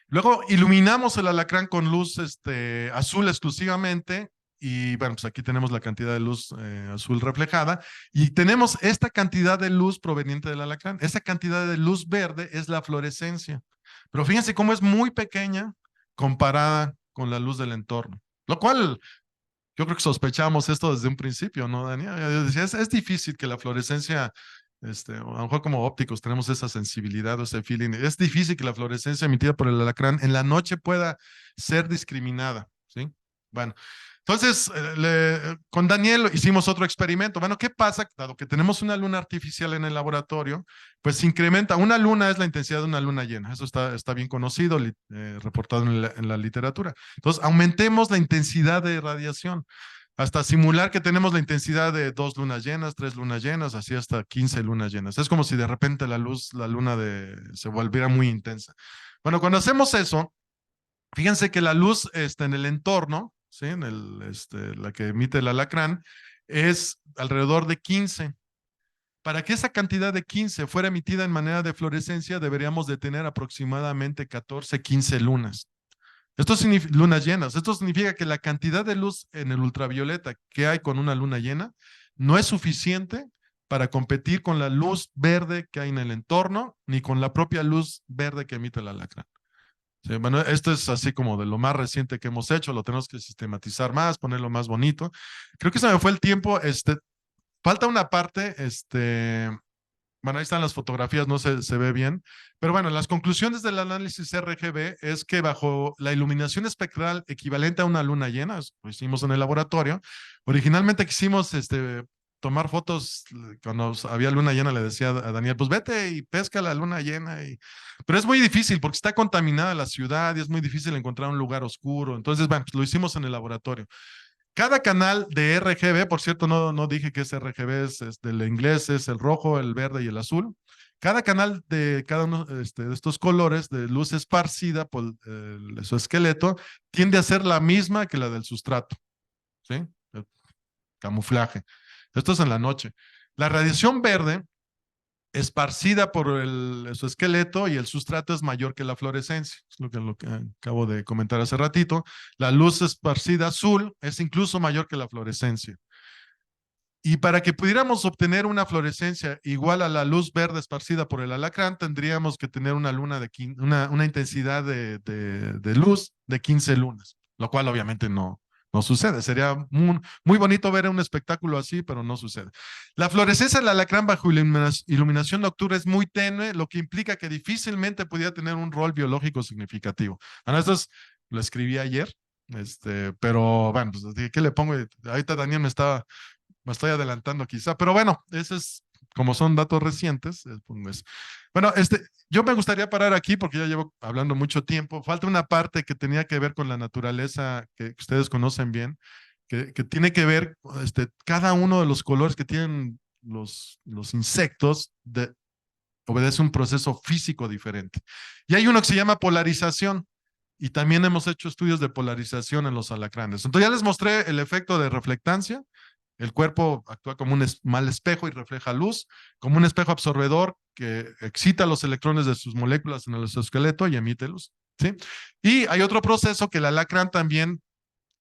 Luego iluminamos el alacrán con luz azul exclusivamente y bueno, pues aquí tenemos la cantidad de luz azul reflejada y tenemos esta cantidad de luz proveniente del alacrán. Esa cantidad de luz verde es la fluorescencia. Pero fíjense cómo es muy pequeña comparada con la luz del entorno. Lo cual yo creo que sospechamos esto desde un principio, ¿no, Daniel? Yo decía, es difícil que la fluorescencia, a lo mejor como ópticos tenemos esa sensibilidad o ese feeling. Es difícil que la fluorescencia emitida por el alacrán en la noche pueda ser discriminada, ¿sí? Bueno, entonces con Daniel hicimos otro experimento. Bueno, ¿qué pasa? Dado que tenemos una luna artificial en el laboratorio, pues se incrementa. Una luna es la intensidad de una luna llena. Eso está bien conocido, reportado en la literatura. Entonces, aumentemos la intensidad de radiación hasta simular que tenemos la intensidad de 2 lunas llenas, 3 lunas llenas, así hasta 15 lunas llenas. Es como si de repente la luna se volviera muy intensa. Bueno, cuando hacemos eso, fíjense que la luz en el entorno, ¿sí? La que emite el alacrán, es alrededor de 15. Para que esa cantidad de 15 fuera emitida en manera de fluorescencia, deberíamos de tener aproximadamente 14, 15 lunas. Esto significa lunas llenas. Esto significa que la cantidad de luz en el ultravioleta que hay con una luna llena no es suficiente para competir con la luz verde que hay en el entorno, ni con la propia luz verde que emite el alacrán. Sí, bueno, esto es así como de lo más reciente que hemos hecho, lo tenemos que sistematizar más, ponerlo más bonito. Creo que se me fue el tiempo, falta una parte, bueno, ahí están las fotografías, no se ve bien, pero bueno, las conclusiones del análisis RGB es que bajo la iluminación espectral equivalente a una luna llena, lo hicimos en el laboratorio, originalmente quisimos tomar fotos cuando había luna llena, le decía a Daniel, pues vete y pesca la luna llena, pero es muy difícil porque está contaminada la ciudad y es muy difícil encontrar un lugar oscuro, entonces, bueno, pues lo hicimos en el laboratorio. Cada canal de RGB, por cierto, no dije que es RGB, es del inglés, es el rojo, el verde y el azul. Cada canal de cada uno de estos colores de luz esparcida por su esqueleto tiende a ser la misma que la del sustrato, ¿sí? El camuflaje. Esto es en la noche. La radiación verde esparcida por su esqueleto y el sustrato es mayor que la fluorescencia, es lo que acabo de comentar hace ratito. La luz esparcida azul es incluso mayor que la fluorescencia. Y para que pudiéramos obtener una fluorescencia igual a la luz verde esparcida por el alacrán, tendríamos que tener una intensidad de luz de 15 lunas, lo cual obviamente no sucede. Sería muy bonito ver un espectáculo así, pero no sucede. La fluorescencia del alacrán bajo iluminación nocturna es muy tenue, lo que implica que difícilmente pudiera tener un rol biológico significativo. Bueno, lo escribí ayer, pero bueno, pues, ¿qué le pongo? Ahorita Daniel me estoy adelantando quizá, pero bueno, ese es como son datos recientes, pongo eso. Bueno, yo me gustaría parar aquí porque ya llevo hablando mucho tiempo. Falta una parte que tenía que ver con la naturaleza que ustedes conocen bien, que tiene que ver, cada uno de los colores que tienen los insectos obedece un proceso físico diferente. Y hay uno que se llama polarización. Y también hemos hecho estudios de polarización en los alacranes. Entonces ya les mostré el efecto de reflectancia. El cuerpo actúa como un mal espejo y refleja luz, como un espejo absorbedor que excita los electrones de sus moléculas en el exoesqueleto y emite luz. ¿Sí? Y hay otro proceso que el alacrán también,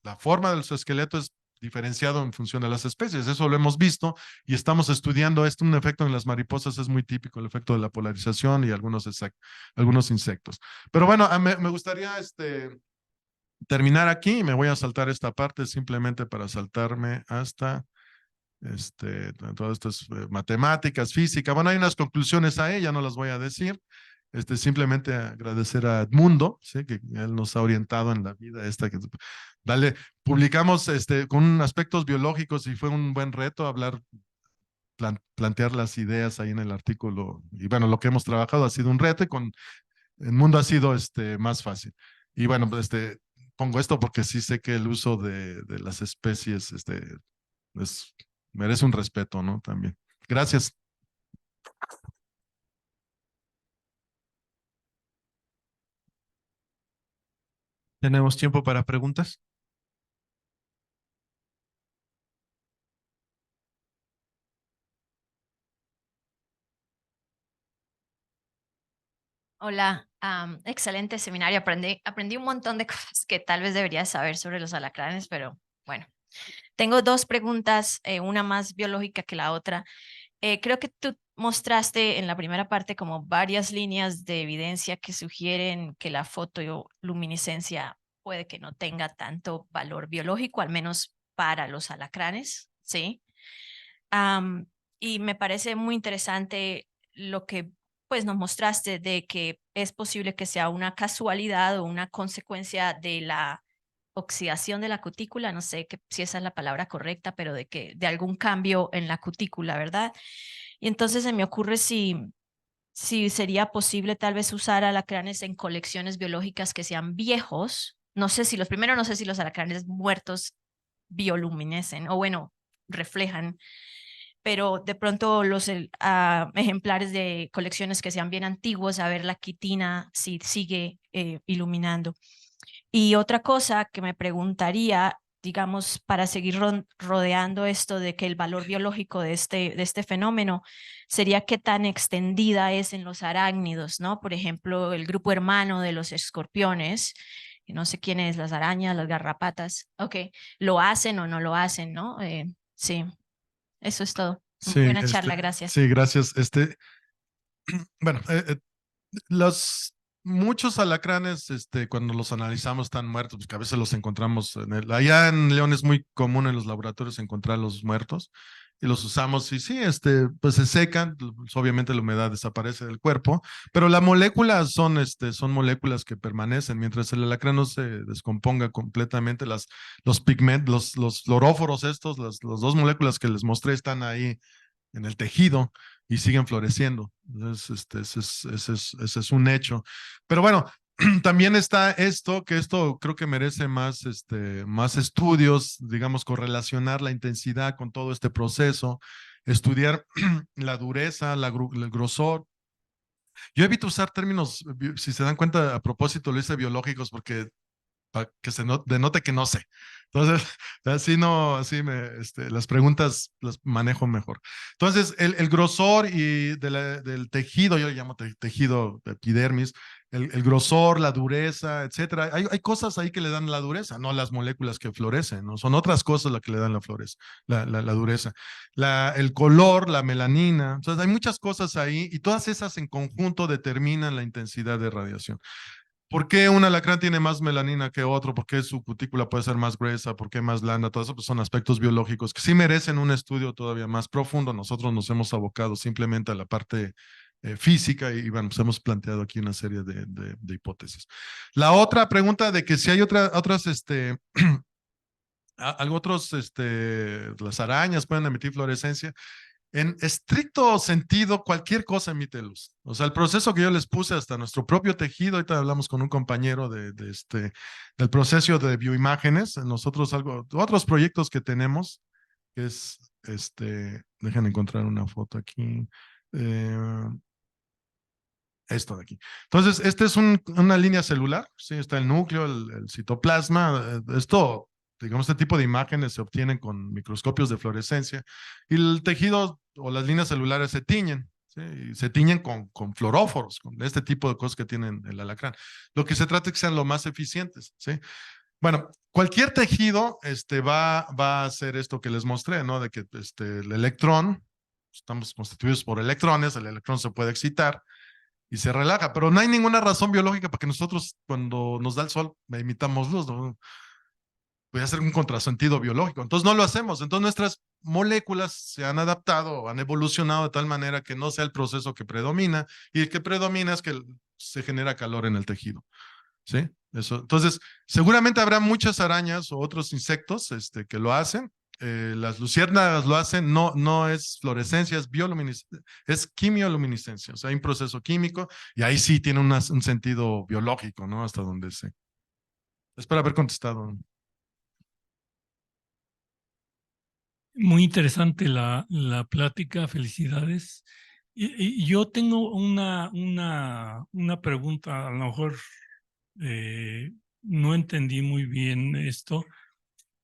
la forma de su esqueleto es diferenciado en función de las especies. Eso lo hemos visto y estamos estudiando esto. Un efecto en las mariposas es muy típico, el efecto de la polarización y algunos insectos. Pero bueno, me gustaría terminar aquí y me voy a saltar esta parte simplemente para saltarme hasta todas estas matemáticas, física. Bueno, hay unas conclusiones ahí, ya no las voy a decir. Simplemente agradecer a Edmundo, ¿sí? Que él nos ha orientado en la vida esta. Dale, publicamos con aspectos biológicos y fue un buen reto hablar, plantear las ideas ahí en el artículo. Y bueno, lo que hemos trabajado ha sido un reto y con Edmundo ha sido más fácil. Y bueno, pues, pongo esto porque sí sé que el uso de las especies es, merece un respeto, ¿no? También. Gracias. ¿Tenemos tiempo para preguntas? Hola, excelente seminario. Aprendí un montón de cosas que tal vez debería saber sobre los alacranes, pero bueno, tengo dos preguntas, una más biológica que la otra. Creo que tú mostraste en la primera parte como varias líneas de evidencia que sugieren que la fotoluminiscencia puede que no tenga tanto valor biológico, al menos para los alacranes, ¿sí? Am, y me parece muy interesante lo que pues nos mostraste de que es posible que sea una casualidad o una consecuencia de la oxidación de la cutícula, no sé si esa es la palabra correcta, pero de algún cambio en la cutícula, ¿verdad? Y entonces se me ocurre si sería posible tal vez usar alacranes en colecciones biológicas que sean viejos. No sé si no sé si los alacranes muertos bioluminescen o bueno, reflejan, pero de pronto los ejemplares de colecciones que sean bien antiguos, a ver la quitina si sigue iluminando. Y otra cosa que me preguntaría, digamos, para seguir rodeando esto de que el valor biológico de este fenómeno sería qué tan extendida es en los arácnidos, ¿no? Por ejemplo, el grupo hermano de los escorpiones, no sé quién es, las arañas, las garrapatas, ok, lo hacen o no lo hacen, ¿no? Sí, eso es todo. Sí, Buena charla, gracias. sí, gracias. Bueno, muchos alacranes, cuando los analizamos están muertos, porque a veces los encontramos allá en León es muy común en los laboratorios encontrar los muertos y los usamos y sí, pues se secan, pues obviamente la humedad desaparece del cuerpo, pero la molécula son moléculas que permanecen mientras el alacrán no se descomponga completamente, los pigmentos, los fluoróforos las dos moléculas que les mostré están ahí en el tejido y siguen floreciendo. Entonces, ese es un hecho. Pero bueno, también está que esto creo que merece más estudios, digamos, correlacionar la intensidad con todo este proceso, estudiar la dureza, el grosor. Yo evito usar términos, si se dan cuenta, a propósito lo hice biológicos porque para que se denote que no sé. Entonces, así no, las preguntas las manejo mejor. Entonces, el grosor del tejido, yo le llamo tejido epidermis, el grosor, la dureza, etcétera. Hay cosas ahí que le dan la dureza, no las moléculas que florecen, ¿no? Son otras cosas las que le dan la dureza. El color, la melanina. Entonces, hay muchas cosas ahí y todas esas en conjunto determinan la intensidad de radiación. ¿Por qué un alacrán tiene más melanina que otro? ¿Por qué su cutícula puede ser más gruesa? ¿Por qué más blanda? Todo eso pues, son aspectos biológicos que sí merecen un estudio todavía más profundo. Nosotros nos hemos abocado simplemente a la parte física y bueno, pues hemos planteado aquí una serie de hipótesis. La otra pregunta de que si hay otras, algo otros, las arañas pueden emitir fluorescencia. En estricto sentido, cualquier cosa emite luz. O sea, el proceso que yo les puse hasta nuestro propio tejido, ahorita hablamos con un compañero del proceso de bioimágenes, nosotros otros proyectos que tenemos, que es, dejen encontrar una foto aquí. Esto de aquí. Entonces, este es una línea celular, sí, está el núcleo, el citoplasma, esto, digamos, este tipo de imágenes se obtienen con microscopios de fluorescencia y el tejido o las líneas celulares se tiñen, ¿sí? Y se tiñen con fluoróforos, con este tipo de cosas que tienen el alacrán. Lo que se trata es que sean lo más eficientes, ¿sí? Bueno, cualquier tejido va a hacer esto que les mostré, ¿no? De que el electrón, estamos constituidos por electrones, el electrón se puede excitar y se relaja, pero no hay ninguna razón biológica para que nosotros cuando nos da el sol emitamos luz, ¿no? Puede ser un contrasentido biológico, entonces no lo hacemos, entonces nuestras moléculas se han adaptado, han evolucionado de tal manera que no sea el proceso que predomina, y el que predomina es que se genera calor en el tejido, ¿sí? Eso. Entonces, seguramente habrá muchas arañas o otros insectos que lo hacen. Las luciérnagas lo hacen, no es fluorescencia, es bioluminiscencia, es quimioluminiscencia, o sea, hay un proceso químico y ahí sí tiene un sentido biológico, ¿no? Hasta donde sé. Espero haber contestado. Muy interesante la plática, felicidades. Y yo tengo una pregunta, a lo mejor no entendí muy bien esto.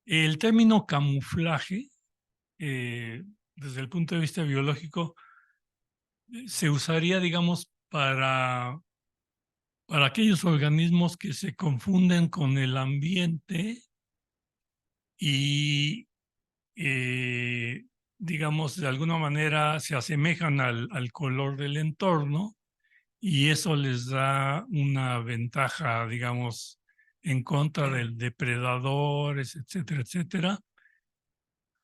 El término camuflaje, desde el punto de vista biológico, se usaría, digamos, para aquellos organismos que se confunden con el ambiente y, digamos, de alguna manera se asemejan al color del entorno y eso les da una ventaja, digamos, en contra del depredadores, etcétera, etcétera.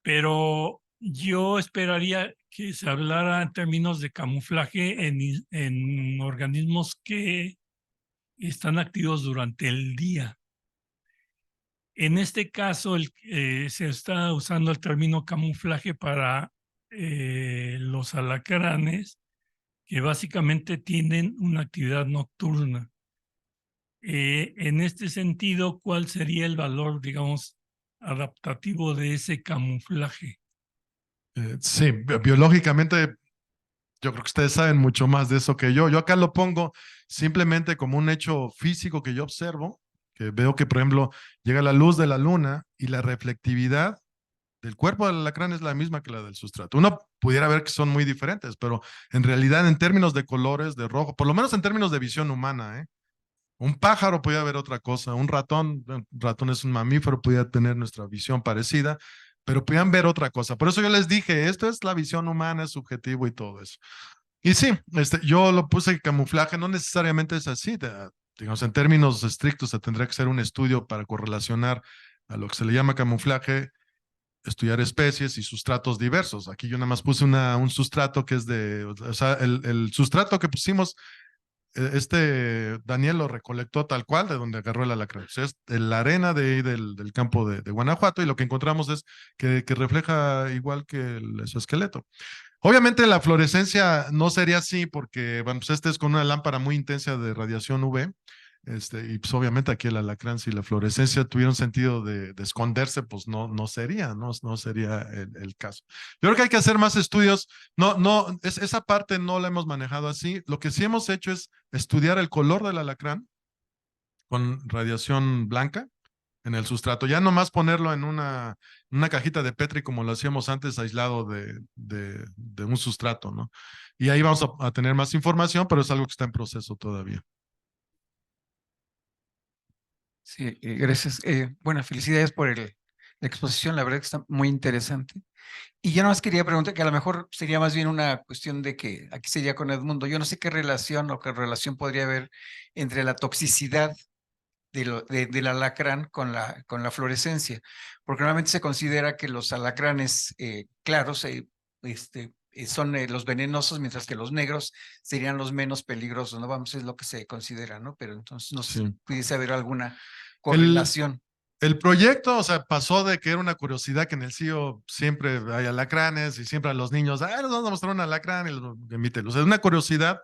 Pero yo esperaría que se hablara en términos de camuflaje en organismos que están activos durante el día. En este caso, se está usando el término camuflaje para los alacranes que básicamente tienen una actividad nocturna. En este sentido, ¿cuál sería el valor, digamos, adaptativo de ese camuflaje? Sí, biológicamente, yo creo que ustedes saben mucho más de eso que yo. Yo acá lo pongo simplemente como un hecho físico que yo observo, que veo que, por ejemplo, llega la luz de la luna y la reflectividad del cuerpo del alacrán es la misma que la del sustrato. Uno pudiera ver que son muy diferentes, pero en realidad en términos de colores, de rojo, por lo menos en términos de visión humana, un pájaro podía ver otra cosa, un ratón es un mamífero, podía tener nuestra visión parecida, pero podían ver otra cosa. Por eso yo les dije, esto es la visión humana, es subjetivo y todo eso. Y sí, yo lo puse camuflaje, no necesariamente es así, digamos, en términos estrictos se tendría que hacer un estudio para correlacionar a lo que se le llama camuflaje, estudiar especies y sustratos diversos. Aquí yo nada más puse un sustrato que es o sea, el sustrato que pusimos, Daniel lo recolectó tal cual de donde agarró el alacrán. O sea, es la arena del campo de Guanajuato y lo que encontramos es que refleja igual que su esqueleto. Obviamente la fluorescencia no sería así porque, bueno, pues es con una lámpara muy intensa de radiación UV. Y pues obviamente aquí el alacrán, si la fluorescencia tuviera un sentido de esconderse, pues no sería, no sería el caso. Yo creo que hay que hacer más estudios. Esa parte no la hemos manejado así. Lo que sí hemos hecho es estudiar el color del alacrán con radiación blanca en el sustrato. Ya nomás ponerlo en una cajita de Petri como lo hacíamos antes, aislado de un sustrato, ¿no? Y ahí vamos a tener más información, pero es algo que está en proceso todavía. Sí, gracias. Bueno, felicidades por la exposición, la verdad que está muy interesante. Y yo nada más quería preguntar, que a lo mejor sería más bien una cuestión de que aquí sería con Edmundo. Yo no sé qué relación podría haber entre la toxicidad del alacrán con la fluorescencia, porque normalmente se considera que los alacranes claros son los venenosos, mientras que los negros serían los menos peligrosos, ¿no? Vamos, es lo que se considera, ¿no? Pero entonces no sé si pudiese haber alguna correlación. el proyecto, o sea, pasó de que era una curiosidad que en el CIO siempre hay alacranes y siempre a los niños, les vamos a mostrar un alacrán y los emítelo. O sea, es una curiosidad.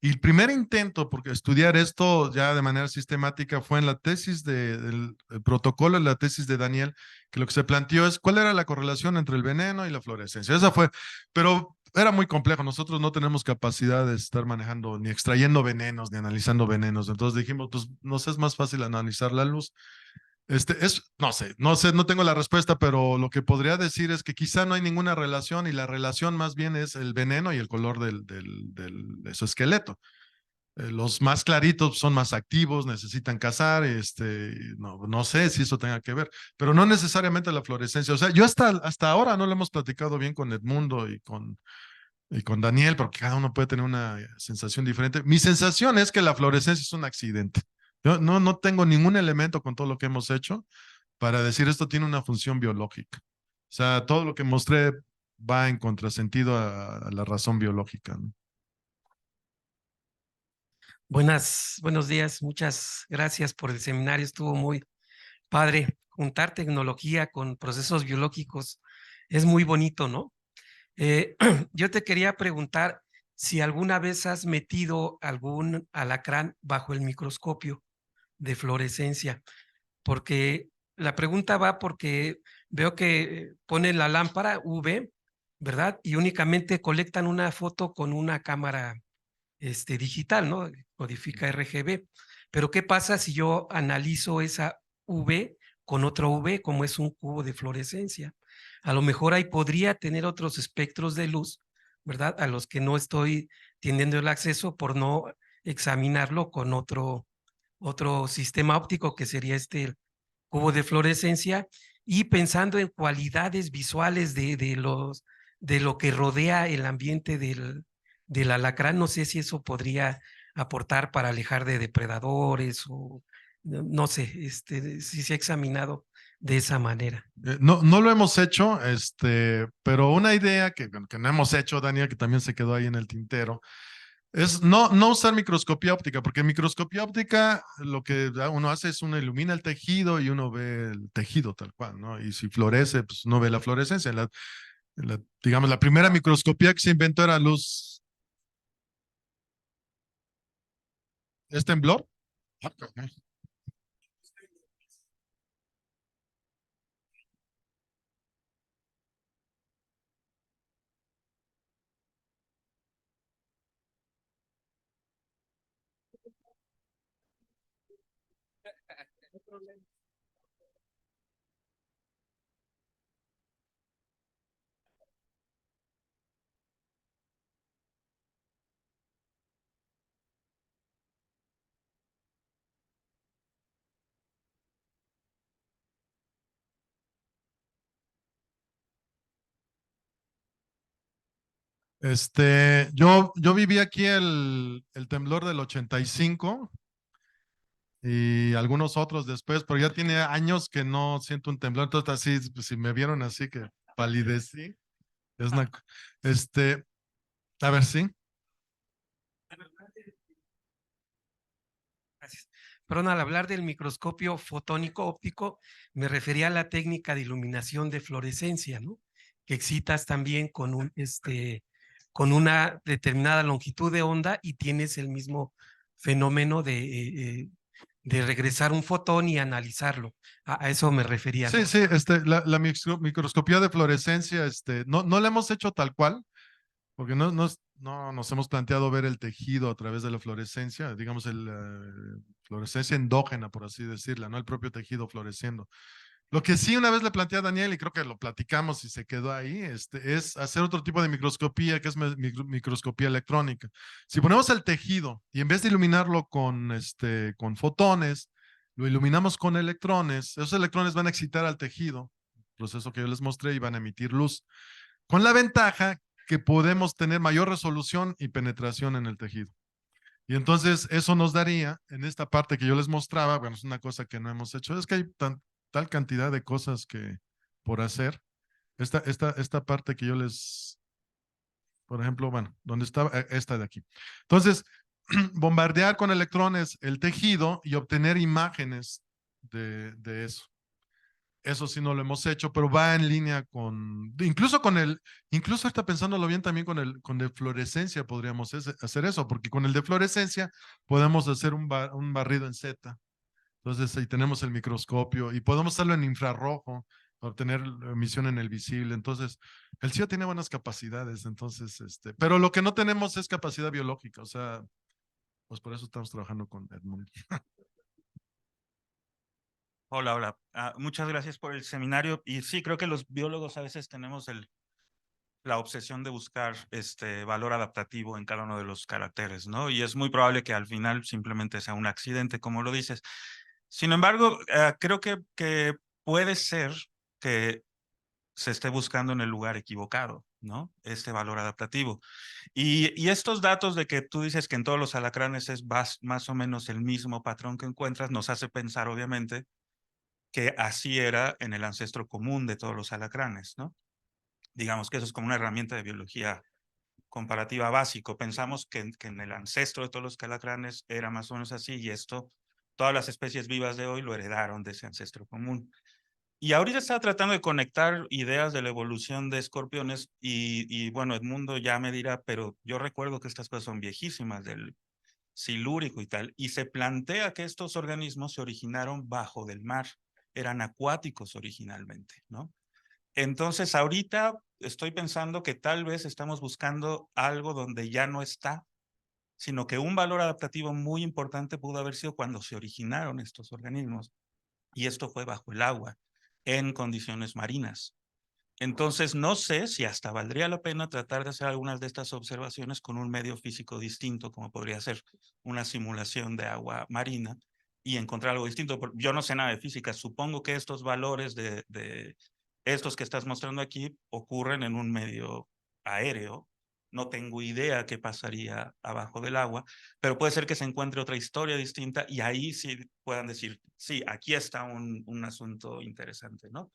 Y el primer intento por estudiar esto ya de manera sistemática fue en la tesis del el protocolo, en la tesis de Daniel, que lo que se planteó es cuál era la correlación entre el veneno y la fluorescencia. Esa fue, pero era muy complejo. Nosotros no tenemos capacidad de estar manejando ni extrayendo venenos, ni analizando venenos. Entonces dijimos, pues nos es más fácil analizar la luz. No sé, no tengo la respuesta, pero lo que podría decir es que quizá no hay ninguna relación y la relación más bien es el veneno y el color de su esqueleto. Los más claritos son más activos, necesitan cazar, no sé si eso tenga que ver, pero no necesariamente la fluorescencia. O sea, yo hasta ahora no lo hemos platicado bien con Edmundo y con Daniel, porque cada uno puede tener una sensación diferente. Mi sensación es que la fluorescencia es un accidente. Yo no tengo ningún elemento con todo lo que hemos hecho para decir esto tiene una función biológica. O sea, todo lo que mostré va en contrasentido a la razón biológica, ¿no? Buenos días, muchas gracias por el seminario, estuvo muy padre. Juntar tecnología con procesos biológicos es muy bonito, ¿no? Yo te quería preguntar si alguna vez has metido algún alacrán bajo el microscopio de fluorescencia, porque la pregunta va porque veo que ponen la lámpara UV, ¿verdad? Y únicamente colectan una foto con una cámara digital, ¿no? Codifica RGB. Pero ¿qué pasa si yo analizo esa V con otra V como es un cubo de fluorescencia? A lo mejor ahí podría tener otros espectros de luz, ¿verdad? A los que no estoy teniendo el acceso por no examinarlo con otro sistema óptico que sería este cubo de fluorescencia, y pensando en cualidades visuales de lo que rodea el ambiente del alacrán. No sé si eso podría aportar para alejar de depredadores o no sé, si se ha examinado de esa manera. No lo hemos hecho, pero una idea bueno, que no hemos hecho, Daniel, que también se quedó ahí en el tintero, es no usar microscopía óptica, porque en microscopía óptica lo que uno hace es uno ilumina el tejido y uno ve el tejido tal cual, ¿no? Y si florece, pues no ve la fluorescencia. Digamos, la primera microscopía que se inventó era luz. ¿Es temblor? Yo viví aquí el temblor del 85 y algunos otros después, pero ya tiene años que no siento un temblor, entonces así, pues, si me vieron así que palidecí, es una, este, a ver, sí. Gracias. Perdón, al hablar del microscopio fotónico óptico, me refería a la técnica de iluminación de fluorescencia, ¿no? Que excitas también con una determinada longitud de onda y tienes el mismo fenómeno de regresar un fotón y analizarlo. A eso me refería, Sí, ¿no? sí, la microscopía de fluorescencia, no la hemos hecho tal cual, porque no nos hemos planteado ver el tejido a través de la fluorescencia, digamos, fluorescencia endógena, por así decirla, no el propio tejido floreciendo. Lo que sí una vez le planteé a Daniel, y creo que lo platicamos y se quedó ahí, es hacer otro tipo de microscopía, que es microscopía electrónica. Si ponemos el tejido y en vez de iluminarlo con fotones, lo iluminamos con electrones, esos electrones van a excitar al tejido, proceso que yo les mostré, y van a emitir luz, con la ventaja que podemos tener mayor resolución y penetración en el tejido. Y entonces eso nos daría, en esta parte que yo les mostraba, bueno, es una cosa que no hemos hecho, es que hay tal cantidad de cosas que por hacer. Esta parte que yo por ejemplo, bueno, donde estaba, esta de aquí. Entonces, bombardear con electrones el tejido y obtener imágenes de eso. Eso sí no lo hemos hecho, pero va en línea incluso está pensándolo bien también con de fluorescencia podríamos hacer eso, porque con el de fluorescencia podemos hacer un barrido en Z. Entonces ahí tenemos el microscopio y podemos hacerlo en infrarrojo para obtener emisión en el visible. Entonces, el CIO tiene buenas capacidades, entonces, pero lo que no tenemos es capacidad biológica, o sea, pues por eso estamos trabajando con Edmund. Hola, hola. Muchas gracias por el seminario. Y sí, creo que los biólogos a veces tenemos la obsesión de buscar valor adaptativo en cada uno de los caracteres, ¿no? Y es muy probable que al final simplemente sea un accidente, como lo dices. Sin embargo, creo que puede ser que se esté buscando en el lugar equivocado, ¿no? Este valor adaptativo. Y estos datos de que tú dices que en todos los alacranes es más o menos el mismo patrón que encuentras, nos hace pensar, obviamente, que así era en el ancestro común de todos los alacranes, ¿no? Digamos que eso es como una herramienta de biología comparativa básico. Pensamos que en el ancestro de todos los alacranes era más o menos así y todas las especies vivas de hoy lo heredaron de ese ancestro común. Y ahorita estaba tratando de conectar ideas de la evolución de escorpiones y bueno, Edmundo ya me dirá, pero yo recuerdo que estas cosas son viejísimas, del silúrico y tal, y se plantea que estos organismos se originaron bajo del mar, eran acuáticos originalmente, ¿no? Entonces ahorita estoy pensando que tal vez estamos buscando algo donde ya no está, sino que un valor adaptativo muy importante pudo haber sido cuando se originaron estos organismos, y esto fue bajo el agua, en condiciones marinas. Entonces, no sé si hasta valdría la pena tratar de hacer algunas de estas observaciones con un medio físico distinto, como podría ser una simulación de agua marina, y encontrar algo distinto. Yo no sé nada de física, supongo que estos valores de estos que estás mostrando aquí ocurren en un medio aéreo. No tengo idea qué pasaría abajo del agua, pero puede ser que se encuentre otra historia distinta y ahí sí puedan decir, sí, aquí está un asunto interesante, ¿no?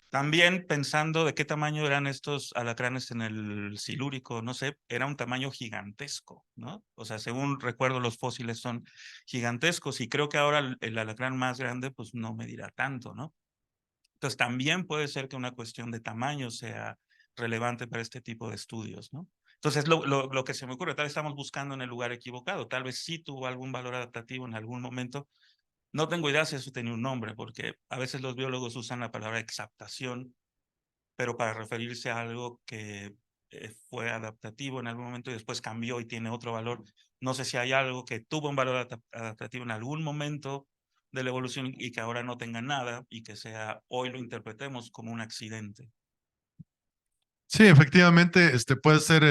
También pensando de qué tamaño eran estos alacranes en el Silúrico, no sé, era un tamaño gigantesco, ¿no? O sea, según recuerdo, los fósiles son gigantescos y creo que ahora el alacrán más grande, pues no medirá tanto, ¿no? Entonces, también puede ser que una cuestión de tamaño sea relevante para este tipo de estudios, ¿no? Entonces, lo que se me ocurre, tal vez estamos buscando en el lugar equivocado, tal vez sí tuvo algún valor adaptativo en algún momento. No tengo idea si eso tenía un nombre, porque a veces los biólogos usan la palabra exaptación, pero para referirse a algo que fue adaptativo en algún momento y después cambió y tiene otro valor. No sé si hay algo que tuvo un valor adaptativo en algún momento de la evolución y que ahora no tenga nada y que hoy lo interpretemos como un accidente. Sí, efectivamente, puede ser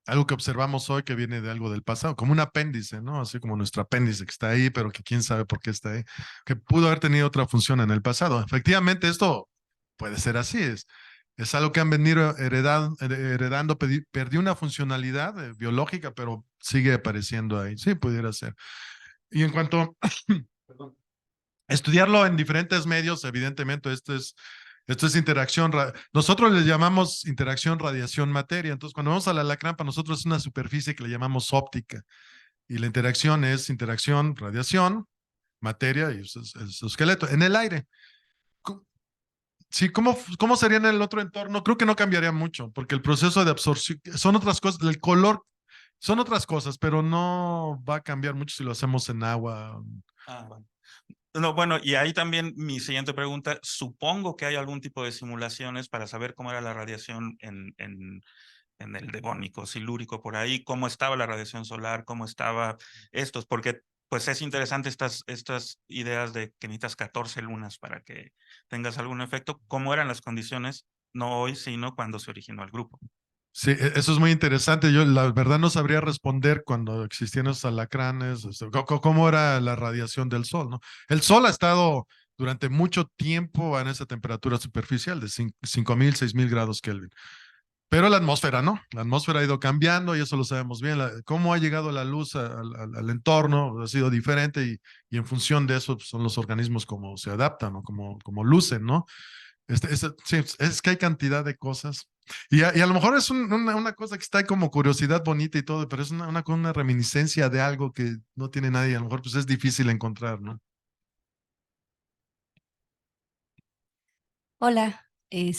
algo que observamos hoy que viene de algo del pasado, como un apéndice, ¿no? Así como nuestro apéndice que está ahí, pero que quién sabe por qué está ahí, que pudo haber tenido otra función en el pasado. Efectivamente, esto puede ser así, es algo que han venido heredando, perdió una funcionalidad biológica, pero sigue apareciendo ahí. Sí, pudiera ser. Y en cuanto perdón, estudiarlo en diferentes medios, evidentemente, esto es interacción. Nosotros le llamamos interacción radiación-materia. Entonces, cuando vamos al alacrán, para nosotros es una superficie que le llamamos óptica. Y la interacción es interacción, radiación, materia y su esqueleto en el aire. Sí, ¿cómo sería en el otro entorno? Creo que no cambiaría mucho, porque el proceso de absorción son otras cosas, el color son otras cosas, pero no va a cambiar mucho si lo hacemos en agua. Bueno. No, bueno, y ahí también mi siguiente pregunta, supongo que hay algún tipo de simulaciones para saber cómo era la radiación en el Devónico, Silúrico, por ahí, cómo estaba la radiación solar, cómo estaba porque pues es interesante estas ideas de que necesitas 14 lunas para que tengas algún efecto, cómo eran las condiciones, no hoy, sino cuando se originó el grupo. Sí, eso es muy interesante. Yo la verdad no sabría responder cuando existían esos alacranes, cómo era la radiación del sol, ¿no? El sol ha estado durante mucho tiempo en esa temperatura superficial de 5.000, 6.000 grados Kelvin. Pero la atmósfera, ¿no? La atmósfera ha ido cambiando y eso lo sabemos bien. Cómo ha llegado la luz al entorno ha sido diferente y en función de eso pues, son los organismos como se adaptan, ¿no? Como lucen, ¿no? Sí, es que hay cantidad de cosas. Y a lo mejor es una cosa que está ahí como curiosidad bonita y todo, pero es una reminiscencia de algo que no tiene nadie. A lo mejor pues es difícil encontrar, ¿no? Hola, el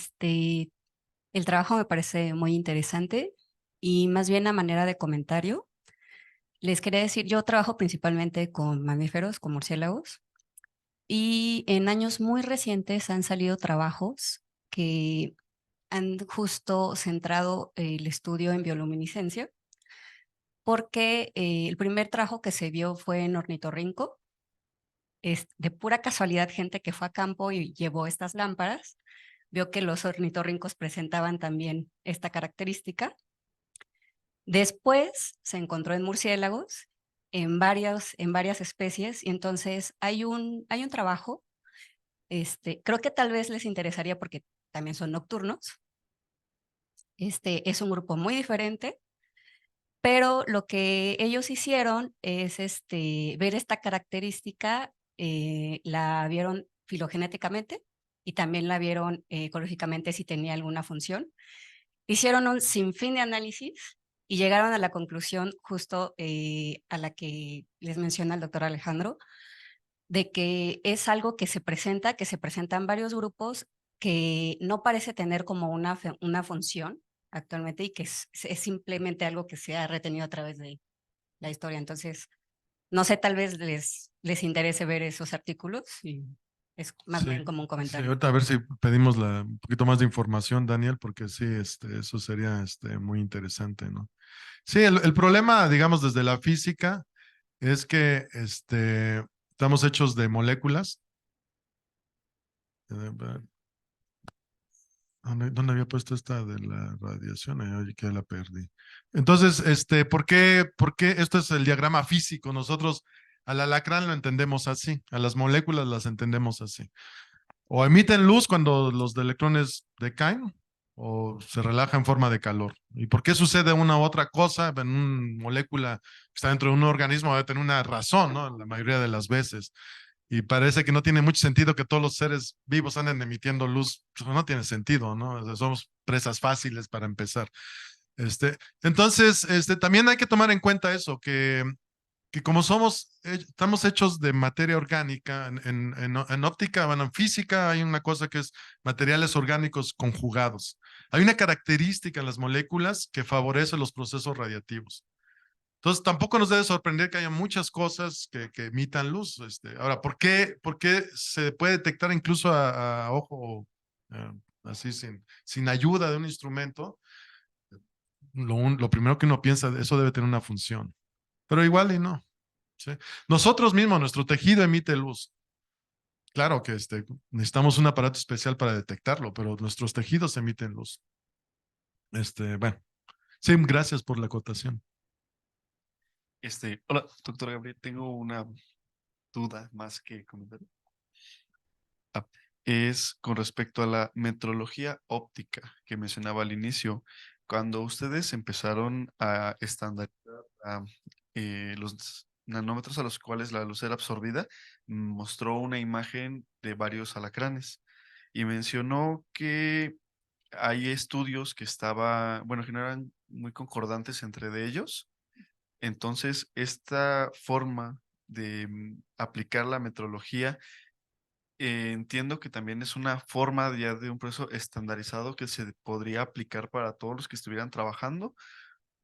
trabajo me parece muy interesante y más bien a manera de comentario, les quería decir, yo trabajo principalmente con mamíferos, con murciélagos, y en años muy recientes han salido trabajos que han justo centrado el estudio en bioluminiscencia, porque el primer trabajo que se vio fue en ornitorrinco. Es de pura casualidad, gente que fue a campo y llevó estas lámparas, vio que los ornitorrincos presentaban también esta característica. Después se encontró en murciélagos, en varias especies, y entonces hay un trabajo, creo que tal vez les interesaría porque también son nocturnos. Es un grupo muy diferente, pero lo que ellos hicieron es ver esta característica, la vieron filogenéticamente y también la vieron ecológicamente si tenía alguna función. Hicieron un sinfín de análisis y llegaron a la conclusión justo a la que les menciona el doctor Alejandro, de que es algo que se presenta en varios grupos, que no parece tener como una función actualmente y que es simplemente algo que se ha retenido a través de la historia. Entonces, no sé, tal vez les interese ver esos artículos y es más Sí, bien como un sí, comentario. ahorita a ver si pedimos un poquito más de información, Daniel, porque sí, eso sería muy interesante, ¿no? Sí, el problema, digamos, desde la física es que estamos hechos de moléculas. ¿Dónde había puesto esta de la radiación? Oye, que la perdí. Entonces, ¿por qué esto es el diagrama físico? Nosotros al alacrán lo entendemos así, a las moléculas las entendemos así. O emiten luz cuando los electrones decaen, o se relaja en forma de calor. ¿Y por qué sucede una u otra cosa en una molécula que está dentro de un organismo? Debe tener una razón, ¿no? La mayoría de las veces. Y parece que no tiene mucho sentido que todos los seres vivos anden emitiendo luz. Pues no tiene sentido, ¿no? O sea, somos presas fáciles para empezar. Entonces, también hay que tomar en cuenta eso, que como estamos hechos de materia orgánica, en óptica, bueno, en física hay una cosa que es materiales orgánicos conjugados. Hay una característica en las moléculas que favorece los procesos radiativos. Entonces, tampoco nos debe sorprender que haya muchas cosas que emitan luz. Ahora, ¿por qué se puede detectar incluso a ojo, eh, así sin ayuda de un instrumento? Lo primero que uno piensa, eso debe tener una función. Pero igual y no. ¿Sí? Nosotros mismos, nuestro tejido emite luz. Claro que necesitamos un aparato especial para detectarlo, pero nuestros tejidos emiten luz. Bueno, sí, gracias por la acotación. Hola, doctor Gabriel, tengo una duda más que comentario. Es con respecto a la metrología óptica que mencionaba al inicio. Cuando ustedes empezaron a estandarizar los nanómetros a los cuales la luz era absorbida, mostró una imagen de varios alacranes y mencionó que hay estudios que que no eran muy concordantes entre de ellos. Entonces, esta forma de aplicar la metrología, entiendo que también es una forma ya de un proceso estandarizado que se podría aplicar para todos los que estuvieran trabajando,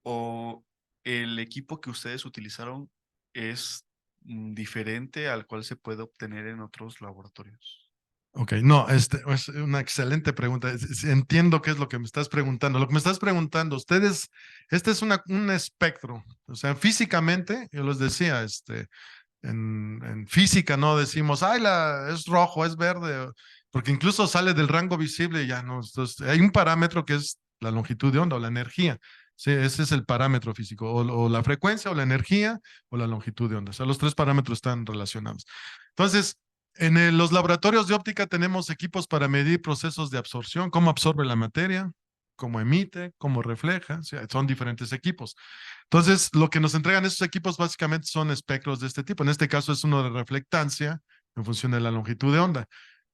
o el equipo que ustedes utilizaron es diferente al cual se puede obtener en otros laboratorios. Ok, no, es una excelente pregunta. Entiendo qué es lo que me estás preguntando. Lo que me estás preguntando, ustedes, este es un espectro. O sea, físicamente, yo les decía, en física no decimos, ay, es rojo, es verde, porque incluso sale del rango visible y ya no. Entonces, hay un parámetro que es la longitud de onda o la energía. Sí, ese es el parámetro físico, o la frecuencia, o la energía, o la longitud de onda. O sea, los tres parámetros están relacionados. Entonces, los laboratorios de óptica tenemos equipos para medir procesos de absorción, cómo absorbe la materia, cómo emite, cómo refleja. O sea, son diferentes equipos. Entonces, lo que nos entregan esos equipos básicamente son espectros de este tipo. En este caso es uno de reflectancia en función de la longitud de onda.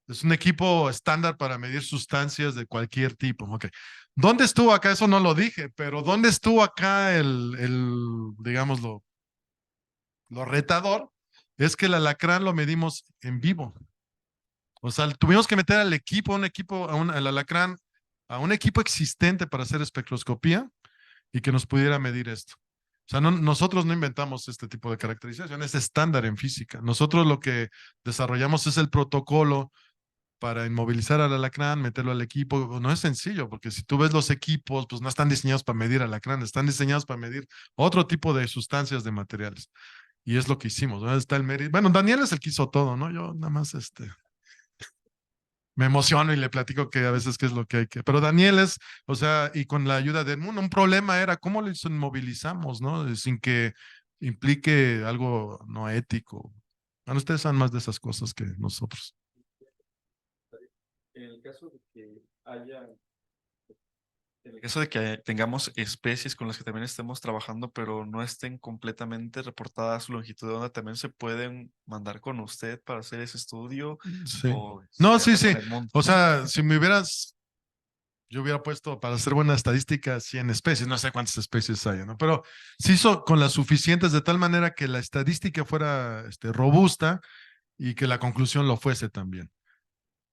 Es un equipo estándar para medir sustancias de cualquier tipo. Okay. ¿Dónde estuvo acá? Eso no lo dije, pero ¿dónde estuvo acá digamos, lo retador? Es que el alacrán lo medimos en vivo. O sea, tuvimos que meter al equipo, al alacrán, a un equipo existente para hacer espectroscopía y que nos pudiera medir esto. O sea, nosotros no inventamos este tipo de caracterización, es estándar en física. Nosotros lo que desarrollamos es el protocolo para inmovilizar al alacrán, meterlo al equipo. No es sencillo, porque si tú ves los equipos, pues no están diseñados para medir alacrán, están diseñados para medir otro tipo de sustancias, de materiales. Y es lo que hicimos, ¿no? Está el mérito. Bueno, Daniel es el que hizo todo, ¿no? Yo nada más me emociono y le platico que a veces qué es lo que hay que. Pero Daniel es, o sea, y con la ayuda de Edmundo, un problema era cómo lo inmovilizamos, ¿no? Sin que implique algo no ético. Bueno, ustedes saben más de esas cosas que nosotros. En el caso de que tengamos especies con las que también estemos trabajando, pero no estén completamente reportadas su longitud de onda, ¿también se pueden mandar con usted para hacer ese estudio? Sí. ¿O No, se sí, hace sí. con Edmundo? O sea, si yo hubiera puesto para hacer buena estadística 100 especies, no sé cuántas especies hay, ¿no? Pero se hizo con las suficientes de tal manera que la estadística fuera robusta y que la conclusión lo fuese también.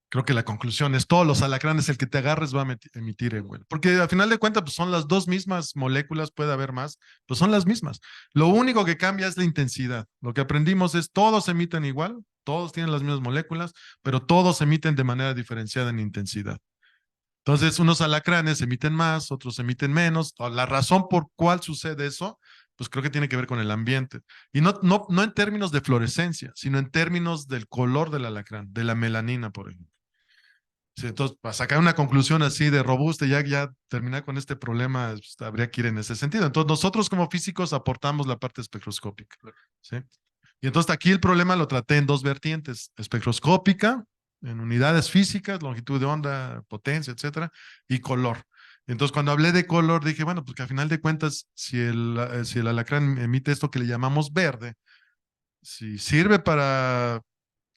Creo que la conclusión es todos los alacranes, el que te agarres va a emitir igual. Porque al final de cuentas, pues son las dos mismas moléculas, puede haber más, pues son las mismas. Lo único que cambia es la intensidad. Lo que aprendimos es todos emiten igual, todos tienen las mismas moléculas, pero todos emiten de manera diferenciada en intensidad. Entonces, unos alacranes emiten más, otros emiten menos. La razón por cuál sucede eso, pues creo que tiene que ver con el ambiente. Y no en términos de fluorescencia, sino en términos del color del alacrán, de la melanina, por ejemplo. Sí, entonces, para sacar una conclusión así de robusta y ya terminar con este problema, pues, habría que ir en ese sentido. Entonces, nosotros como físicos aportamos la parte espectroscópica. ¿Sí? Y entonces aquí el problema lo traté en dos vertientes: espectroscópica, en unidades físicas, longitud de onda, potencia, etcétera, y color. Entonces, cuando hablé de color, dije, bueno, pues que al final de cuentas, si el alacrán emite esto que le llamamos verde, si sirve para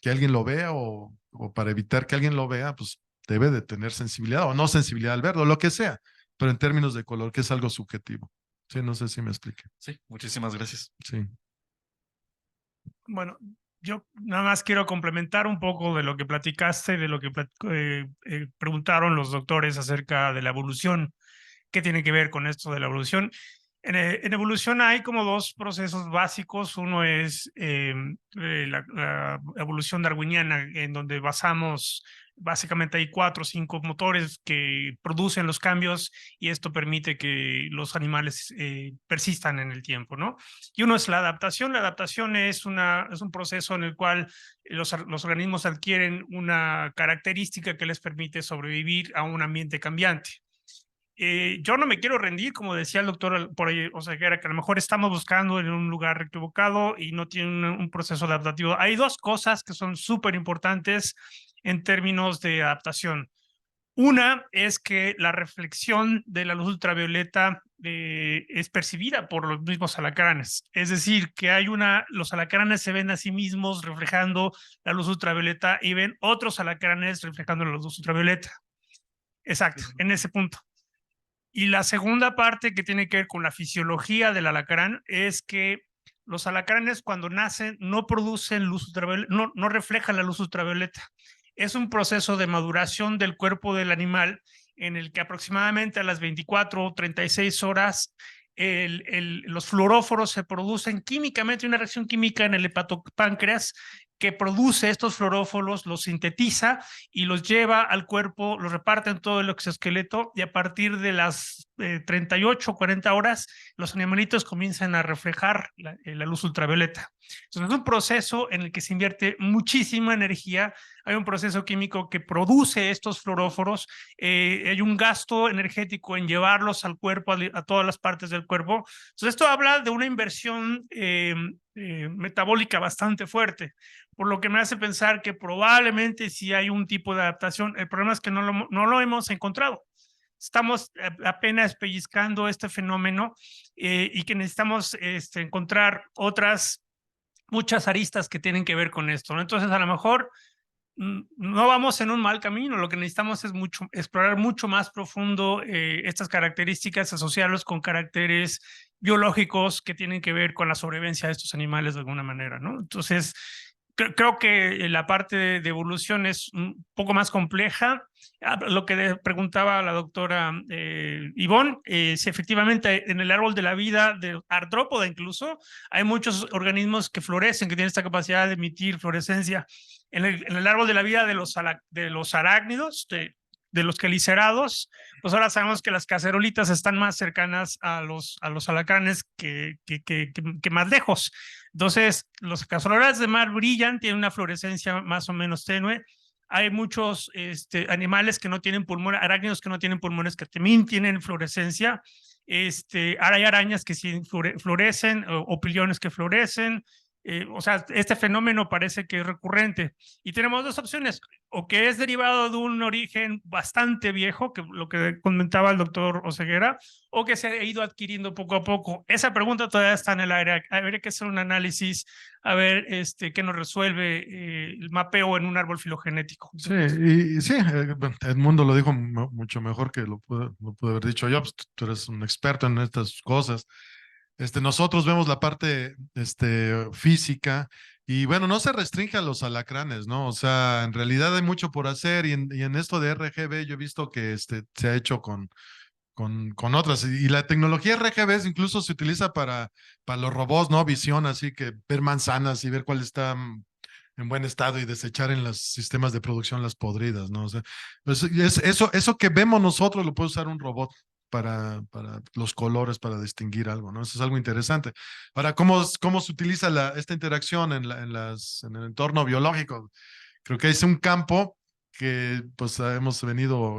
que alguien lo vea o para evitar que alguien lo vea, pues debe de tener sensibilidad o no sensibilidad al verde o lo que sea, pero en términos de color, que es algo subjetivo. Sí, no sé si me explique. Sí, muchísimas gracias. Sí. Bueno, yo nada más quiero complementar un poco de lo que platicaste, de lo que preguntaron los doctores acerca de la evolución. ¿Qué tiene que ver con esto de la evolución? En evolución hay como dos procesos básicos. Uno es la evolución darwiniana, en donde basamos, básicamente hay 4 o 5 motores que producen los cambios y esto permite que los animales persistan en el tiempo, ¿no? Y uno es la adaptación. La adaptación es un proceso en el cual los organismos adquieren una característica que les permite sobrevivir a un ambiente cambiante. Yo no me quiero rendir, como decía el doctor por ahí, o sea, que a lo mejor estamos buscando en un lugar equivocado y no tiene un proceso adaptativo. Hay dos cosas que son súper importantes en términos de adaptación. Una es que la reflexión de la luz ultravioleta es percibida por los mismos alacranes. Es decir, que los alacranes se ven a sí mismos reflejando la luz ultravioleta y ven otros alacranes reflejando la luz ultravioleta. Exacto, en ese punto. Y la segunda parte que tiene que ver con la fisiología del alacrán es que los alacranes cuando nacen no producen luz ultravioleta, no reflejan la luz ultravioleta. Es un proceso de maduración del cuerpo del animal en el que aproximadamente a las 24 o 36 horas los fluoróforos se producen químicamente, una reacción química en el hepatopáncreas que produce estos fluoróforos, los sintetiza y los lleva al cuerpo, los reparte en todo el exoesqueleto y a partir de las 38 o 40 horas los animalitos comienzan a reflejar la luz ultravioleta. Entonces es un proceso en el que se invierte muchísima energía, hay un proceso químico que produce estos fluoróforos, hay un gasto energético en llevarlos al cuerpo, a todas las partes del cuerpo. Entonces esto habla de una inversión metabólica bastante fuerte, por lo que me hace pensar que probablemente sí hay un tipo de adaptación. El problema es que no lo hemos encontrado. Estamos apenas pellizcando este fenómeno y que necesitamos encontrar muchas aristas que tienen que ver con esto, ¿no? Entonces, a lo mejor no vamos en un mal camino. Lo que necesitamos es explorar mucho más profundo estas características, asociarlos con caracteres biológicos que tienen que ver con la sobrevivencia de estos animales de alguna manera, ¿no? Entonces, Creo que la parte de evolución es un poco más compleja. Lo que le preguntaba la doctora Ivonne, si efectivamente en el árbol de la vida, de artrópoda incluso, hay muchos organismos que florecen, que tienen esta capacidad de emitir fluorescencia. En el árbol de la vida de los arácnidos, de los quelicerados, pues ahora sabemos que las cacerolitas están más cercanas a los alacranes que más lejos. Entonces, los caceroladas de mar brillan, tienen una fluorescencia más o menos tenue. Hay muchos animales que no tienen pulmones, arácnidos que no tienen pulmones, que también tienen fluorescencia. Hay arañas que sí florecen, o pillones que florecen. O sea, este fenómeno parece que es recurrente. Y tenemos dos opciones, o que es derivado de un origen bastante viejo, que lo que comentaba el doctor Oseguera, o que se ha ido adquiriendo poco a poco. Esa pregunta todavía está en el aire. Habría que hacer un análisis, a ver qué nos resuelve el mapeo en un árbol filogenético. Sí, y sí, Edmundo lo dijo mucho mejor que lo pude haber dicho yo. Pues, tú eres un experto en estas cosas. Nosotros vemos la parte física y bueno, no se restringe a los alacranes, ¿no? O sea, en realidad hay mucho por hacer y en esto de RGB yo he visto que se ha hecho con otras. Y la tecnología RGB incluso se utiliza para los robots, ¿no? Visión, así que ver manzanas y ver cuál está en buen estado y desechar en los sistemas de producción las podridas, ¿no? O sea, pues eso que vemos nosotros lo puede usar un robot para los colores, para distinguir algo, ¿no? Eso es algo interesante. Ahora, ¿cómo se utiliza esta interacción en el entorno biológico? Creo que es un campo que pues hemos venido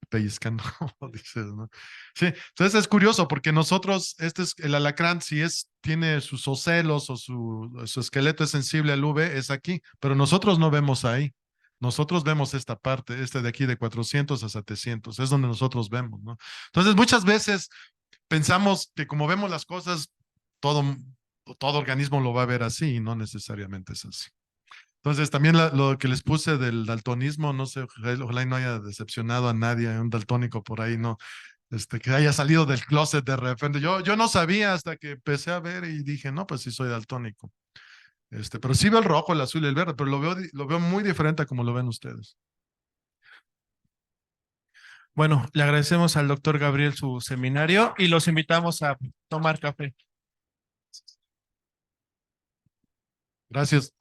pellizcando, como dices, ¿no? Sí, entonces es curioso porque nosotros, el alacrán, si tiene sus ocelos o su esqueleto es sensible al UV, es aquí, pero nosotros no vemos ahí. Nosotros vemos esta parte, de aquí de 400 a 700, es donde nosotros vemos, ¿no? Entonces muchas veces pensamos que como vemos las cosas, todo organismo lo va a ver así y no necesariamente es así. Entonces, también lo que les puse del daltonismo, no sé, ojalá y no haya decepcionado a nadie, un daltónico por ahí, no, que haya salido del closet de repente. Yo no sabía hasta que empecé a ver y dije, no, pues sí soy daltónico. Pero sí veo el rojo, el azul y el verde, pero lo veo muy diferente a como lo ven ustedes. Bueno, le agradecemos al doctor Gabriel su seminario y los invitamos a tomar café. Gracias.